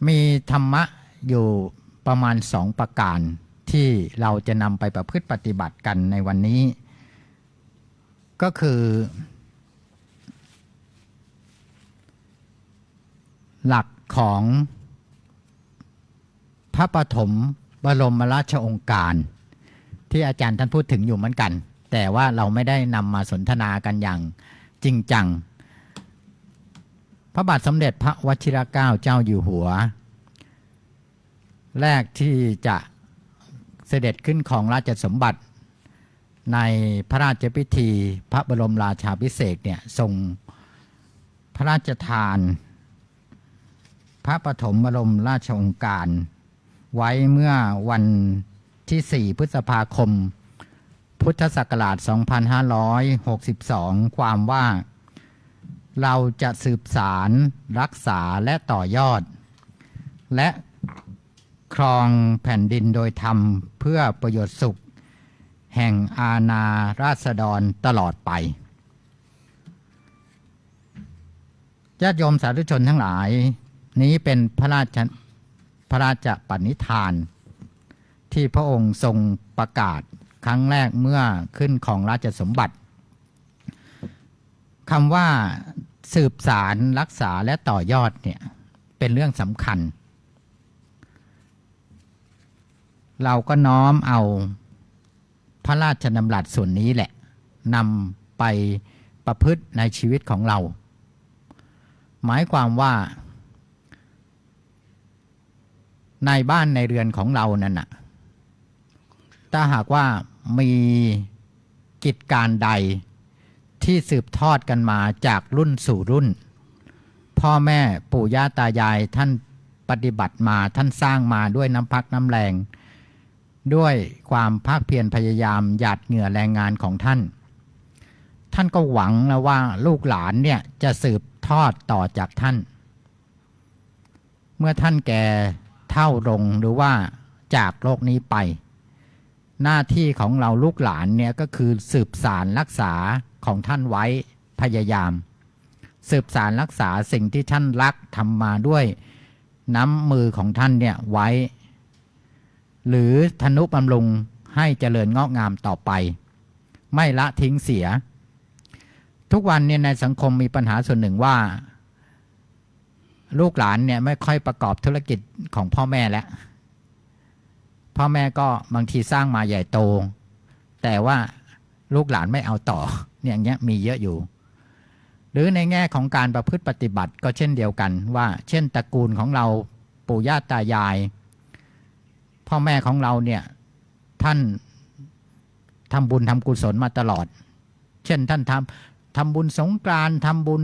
Speaker 2: มีธรรมะอยู่ ประมาณ2ประการที่เราจะนำไปประพฤติปฏิบัติกันในวันนี้ ก็คือหลักของพระปฐมบรมราชโองการที่อาจารย์ท่านพูดถึงอยู่เหมือนกันแต่ว่าเราไม่ได้นำมาสนทนากันอย่างจริงจังพระบาทสมเด็จพระวชิรเกล้าเจ้าอยู่หัวแรกที่จะเสด็จขึ้นของราชสมบัติในพระราชพิธีพระบรมราชาภิเษกเนี่ยทรงพระราชทานพระปฐมบรมราชโองการไว้เมื่อวันที่4 พฤษภาคมพุทธศักราช 2562 ความว่าเราจะสืบสารรักษาและต่อยอดและครองแผ่นดินโดยธรรมเพื่อประโยชน์สุขแห่งอาณาราษฎรตลอดไปญาติโยมสาธุชนทั้งหลายนี้เป็นพระราชปณิธานที่พระองค์ทรงประกาศครั้งแรกเมื่อขึ้นของราชสมบัติคำว่าสืบสารรักษาและต่อยอดเนี่ยเป็นเรื่องสำคัญเราก็น้อมเอาพระราชดำรัสส่วนนี้แหละนำไปประพฤติในชีวิตของเราหมายความว่าในบ้านในเรือนของเรานั่นน่ะถ้าหากว่ามีกิจการใดที่สืบทอดกันมาจากรุ่นสู่รุ่นพ่อแม่ปู่ย่าตายายท่านปฏิบัติมาท่านสร้างมาด้วยน้ำพักน้ำแรงด้วยความภาคเพียรพยายามหยาดเหงื่อแรงงานของท่านก็หวังแล้วว่าลูกหลานเนี่ยจะสืบทอดต่อจากท่านเมื่อท่านแก่เฒ่าลงหรือว่าจากโลกนี้ไปหน้าที่ของเราลูกหลานเนี่ยก็คือสืบสารรักษาของท่านไว้พยายามสืบสารรักษาสิ่งที่ท่านรักทำมาด้วยน้ำมือของท่านเนี่ยไว้หรือทนุบำรุงให้เจริญงอกงามต่อไปไม่ละทิ้งเสียทุกวันเนี่ยในสังคมมีปัญหาส่วนหนึ่งว่าลูกหลานเนี่ยไม่ค่อยประกอบธุรกิจของพ่อแม่แล้วพ่อแม่ก็บางทีสร้างมาใหญ่โตแต่ว่าลูกหลานไม่เอาต่ออย่างเงี้ยมีเยอะอยู่หรือในแง่ของการประพฤติปฏิบัติก็เช่นเดียวกันว่าเช่นตระกูลของเราปู่ย่าตายายพ่อแม่ของเราเนี่ยท่านทำบุญทำกุศลมาตลอดเช่นท่านทำบุญสงกรานต์ทำบุญ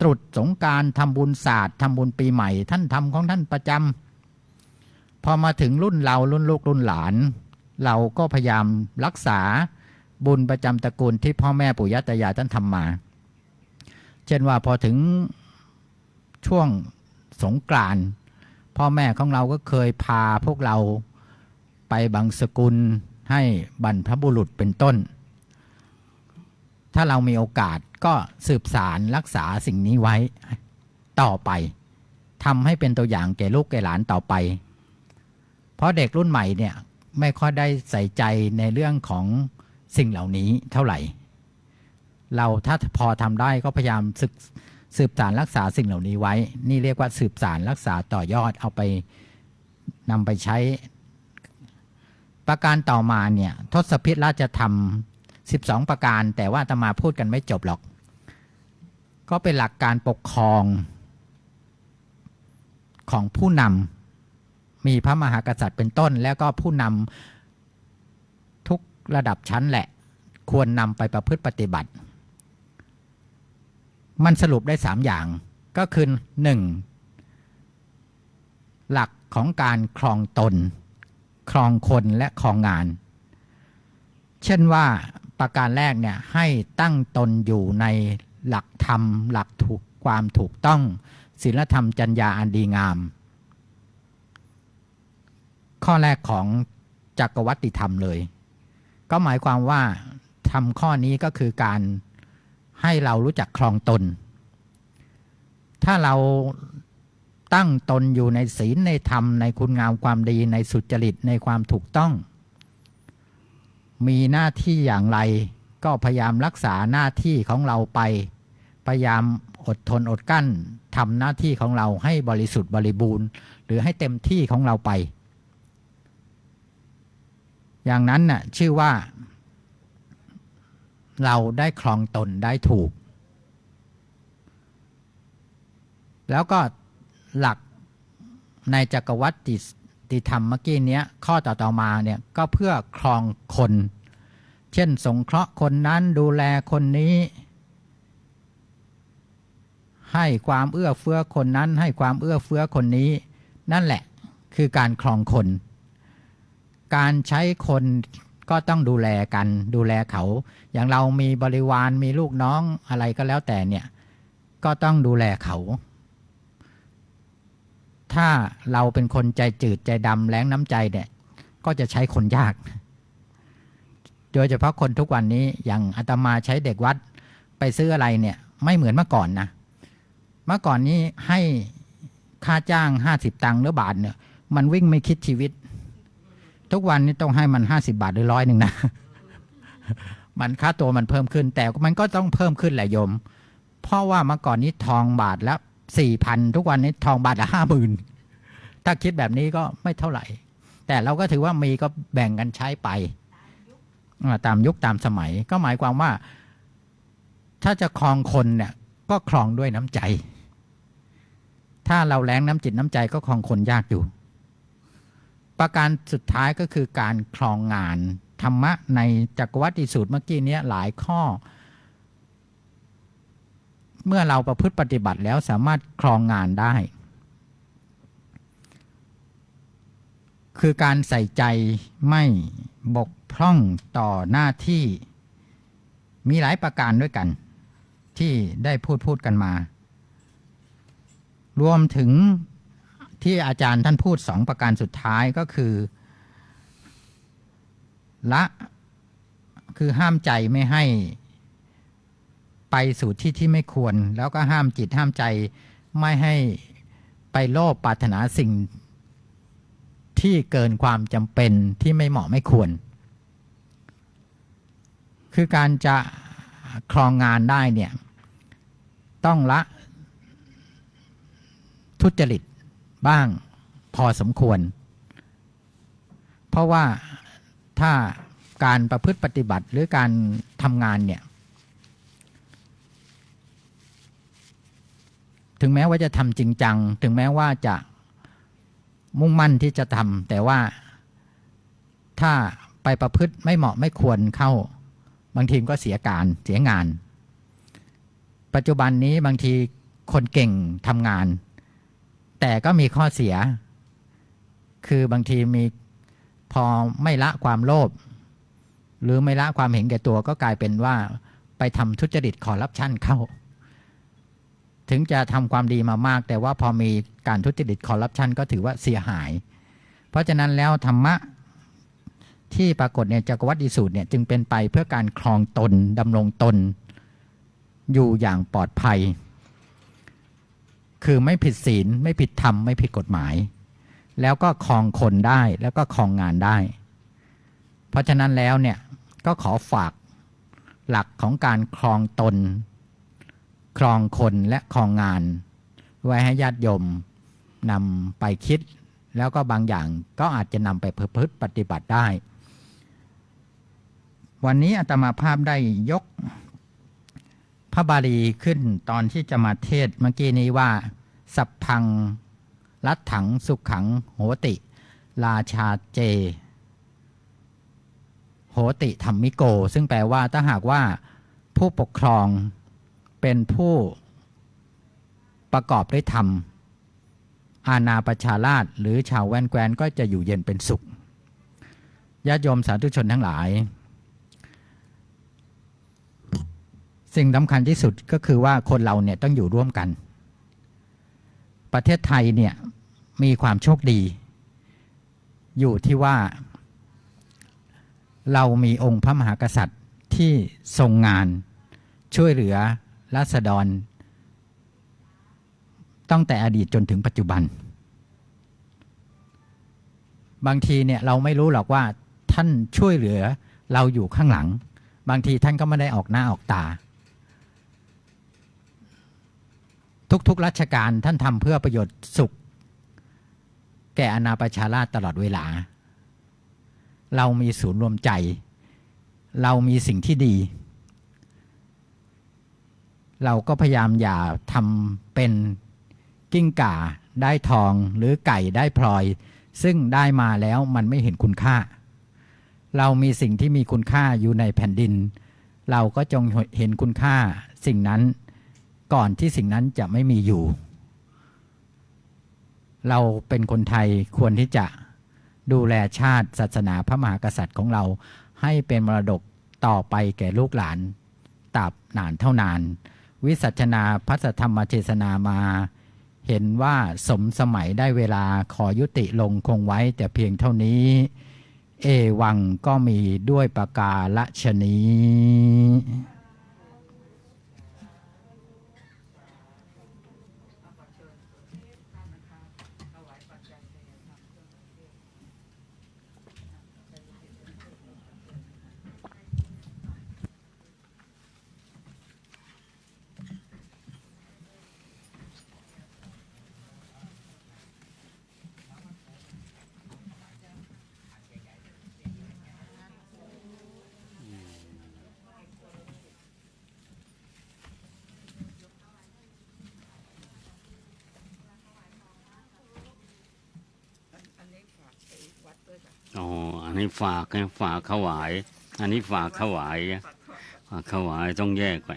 Speaker 2: ตรุษสงกรานต์ทำบุญศาสตร์ทำบุญปีใหม่ท่านทำของท่านประจำพอมาถึงรุ่นเรารุ่นลูกรุ่นหลานเราก็พยายามรักษาบุญประจำตระกูลที่พ่อแม่ปู่ย่าตายายท่านทำมาเช่นว่าพอถึงช่วงสงกรานต์พ่อแม่ของเราก็เคยพาพวกเราไปบังสกุลให้บรรพบุรุษเป็นต้นถ้าเรามีโอกาสก็สืบสารรักษาสิ่งนี้ไว้ต่อไปทำให้เป็นตัวอย่างแก่ลูกแก่หลานต่อไปเพราะเด็กรุ่นใหม่เนี่ยไม่ค่อยได้ใส่ใจในเรื่องของสิ่งเหล่านี้เท่าไหร่เราถ้าพอทำได้ก็พยายามสืบสารรักษาสิ่งเหล่านี้ไว้นี่เรียกว่าสืบสารรักษาต่อยอดเอาไปนำไปใช้ประการต่อมาเนี่ยทศพิธราชธรรม12ประการแต่ว่าอาตมาพูดกันไม่จบหรอกก็เป็นหลักการปกครองของผู้นำมีพระมหากษัตริย์เป็นต้นแล้วก็ผู้นำทุกระดับชั้นแหละควรนำไปประพฤติปฏิบัติมันสรุปได้3อย่างก็คือ 1. หลักของการครองตนครองคนและครองงานเช่นว่าประการแรกเนี่ยให้ตั้งตนอยู่ในหลักธรรมหลักความถูกต้องศีลธรรมจรรยาอันดีงามข้อแรกของจักรวรรดิธรรมเลยก็หมายความว่าทำข้อนี้ก็คือการให้เรารู้จักครองตนถ้าเรา ตั้งตนอยู่ในศีลในธรรมในคุณงามความดีในสุจริตในความถูกต้องมีหน้าที่อย่างไรก็พยายามรักษาหน้าที่ของเราไปพยายามอดทนอดกั้นทำหน้าที่ของเราให้บริสุทธิ์บริบูรณ์หรือให้เต็มที่ของเราไปอย่างนั้นน่ะชื่อว่าเราได้ครองตนได้ถูกแล้วก็หลักในจักรวรรดิธรรมเมื่อกี้นี้ข้อต่อมาเนี่ยก็เพื่อครองคนเช่นสงเคราะห์คนนั้นดูแลคนนี้ให้ความเอื้อเฟื้อคนนั้นให้ความเอื้อเฟื้อคนนี้นั่นแหละคือการครองคนการใช้คนก็ต้องดูแลกันดูแลเขาอย่างเรามีบริวารมีลูกน้องอะไรก็แล้วแต่เนี่ยก็ต้องดูแลเขาถ้าเราเป็นคนใจจืดใจดำแล้งน้ำใจเนี่ยก็จะใช้คนยากโดยเฉพาะคนทุกวันนี้อย่างอาตมาใช้เด็กวัดไปซื้ออะไรเนี่ยไม่เหมือนเมื่อก่อนนะเมื่อก่อนนี้ให้ค่าจ้าง50 ตังค์หรือบาทเนี่ยมันวิ่งไม่คิดชีวิตทุกวันนี้ต้องให้มัน50 บาทหรือ100นะมันค่าตัวมันเพิ่มขึ้นแต่มันก็ต้องเพิ่มขึ้นแหละโยมเพราะว่าเมื่อก่อนนี้ทองบาทละ 4,000 ทุกวันนี้ทองบาทละ 50,000 ถ้าคิดแบบนี้ก็ไม่เท่าไหร่แต่เราก็ถือว่ามีก็แบ่งกันใช้ไปตามยุคตามสมัยก็หมายความว่าถ้าจะครองคนเนี่ยก็ครองด้วยน้ำใจถ้าเราแรงน้ำจิตน้ำใจก็ครองคนยากอยู่ประการสุดท้ายก็คือการครองงานธรรมะในจักรวรรดิสูตรเมื่อกี้นี้หลายข้อเมื่อเราประพฤติปฏิบัติแล้วสามารถครองงานได้คือการใส่ใจไม่บกพร่องต่อหน้าที่มีหลายประการด้วยกันที่ได้พูดกันมารวมถึงที่อาจารย์ท่านพูด2 ประการสุดท้ายก็คือละคือห้ามใจไม่ให้ไปสู่ที่ไม่ควรแล้วก็ห้ามจิตห้ามใจไม่ให้ไปโลภปรารถนาสิ่งที่เกินความจำเป็นที่ไม่เหมาะไม่ควรคือการจะครองงานได้เนี่ยต้องละทุจริตบ้างพอสมควรเพราะว่าถ้าการประพฤติปฏิบัติหรือการทำงานเนี่ยถึงแม้ว่าจะทำจริงจังถึงแม้ว่าจะมุ่งมั่นที่จะทำแต่ว่าถ้าไปประพฤติไม่เหมาะไม่ควรเข้าบางทีก็เสียงานปัจจุบันนี้บางทีคนเก่งทำงานแต่ก็มีข้อเสียคือบางทีมีพอไม่ละความโลภหรือไม่ละความเห็นแก่ตัวก็กลายเป็นว่าไปทำทุจริตคอร์รัปชันเข้าถึงจะทำความดีมามากแต่ว่าพอมีการทุจริตคอร์รัปชันก็ถือว่าเสียหายเพราะฉะนั้นแล้วธรรมะที่ปรากฏในจักรวรรดิสูตรเนี่ยจึงเป็นไปเพื่อการครองตนดำรงตนอยู่อย่างปลอดภัยคือไม่ผิดศีลไม่ผิดธรรมไม่ผิดกฎหมายแล้วก็ครองคนได้แล้วก็ครองงานได้เพราะฉะนั้นแล้วเนี่ยก็ขอฝากหลักของการครองตนครองคนและครองงานไว้ให้ญาติโยมนำไปคิดแล้วก็บางอย่างก็อาจจะนำไปประพฤติปฏิบัติได้วันนี้อาตมาภาพได้ยกพระบาลีขึ้นตอนที่จะมาเทศเมื่อกี้นี้ว่าสัพพังรัตถังสุขขังโหติราชาเจโหติธรรมิโกซึ่งแปลว่าถ้าหากว่าผู้ปกครองเป็นผู้ประกอบด้วยธรรมอาณาประชาราษฎร์หรือชาวแว่นแคว้นก็จะอยู่เย็นเป็นสุขญาติโยมสาธุชนทั้งหลายสิ่งสำคัญที่สุดก็คือว่าคนเราเนี่ยต้องอยู่ร่วมกันประเทศไทยเนี่ยมีความโชคดีอยู่ที่ว่าเรามีองค์พระมหากษัตริย์ที่ทรงงานช่วยเหลือราษฎร ตั้งแต่อดีตจนถึงปัจจุบันบางทีเนี่ยเราไม่รู้หรอกว่าท่านช่วยเหลือเราอยู่ข้างหลังบางทีท่านก็ไม่ได้ออกหน้าออกตาทุกๆราชการท่านทำเพื่อประโยชน์สุขแก่อาณาประชาราษฎร์ตลอดเวลาเรามีศูนย์รวมใจเรามีสิ่งที่ดีเราก็พยายามอย่าทำเป็นกิ้งก่าได้ทองหรือไก่ได้พลอยซึ่งได้มาแล้วมันไม่เห็นคุณค่าเรามีสิ่งที่มีคุณค่าอยู่ในแผ่นดินเราก็จงเห็นคุณค่าสิ่งนั้นก่อนที่สิ่งนั้นจะไม่มีอยู่เราเป็นคนไทยควรที่จะดูแลชาติศาสนาพระมหากษัตริย์ของเราให้เป็นมรดกต่อไปแก่ลูกหลานตราบนานเท่านานวิสัชนาพระสัทธรรมเทศนามาเห็นว่าสมสมัยได้เวลาขอยุติลงคงไว้แต่เพียงเท่านี้เอวังก็มีด้วยประกาศนี้
Speaker 3: อ๋ออันนี้ฝากถวายอันนี้ฝากถวายต้องแยกไว้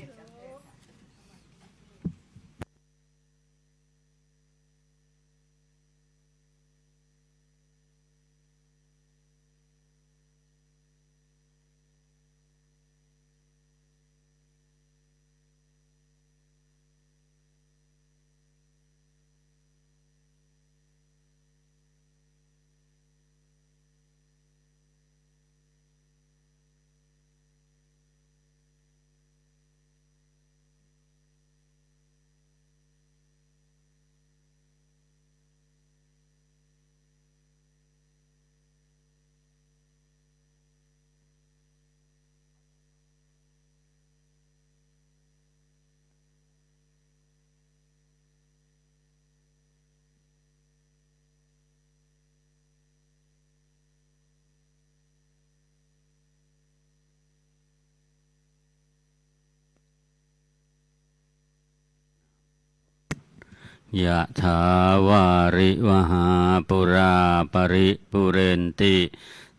Speaker 3: ยะถาวาริวหาปุราปริปุเรนติ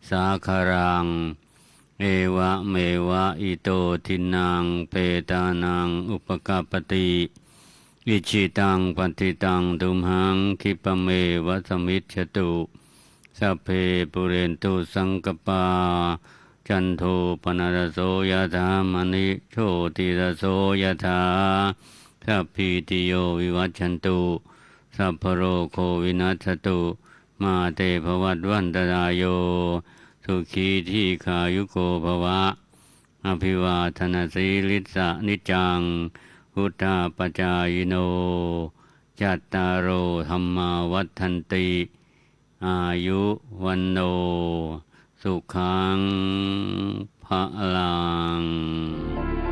Speaker 3: สาคารังเอวะเมวะอิโตทินังเปตานังอุปกปปติอิจิตังปฏิตังตุมหังคิปะเมวะสมิจฉตุสัพเพปุเรนตุสังกปาจันโทปนรสโสยถามณิโชติรสโสยถาสัพพิติโยวิวัชชันตุสัพพโรโควินัสสตุมาเตภวัตวันตรายโยสุขีทีขายุโกภวะอภิวาทนาสีลิสะนิจังพุทธาปจายโนจัตตารโอธัมมาวัฏันติอายุวันโนสุขังภะลัง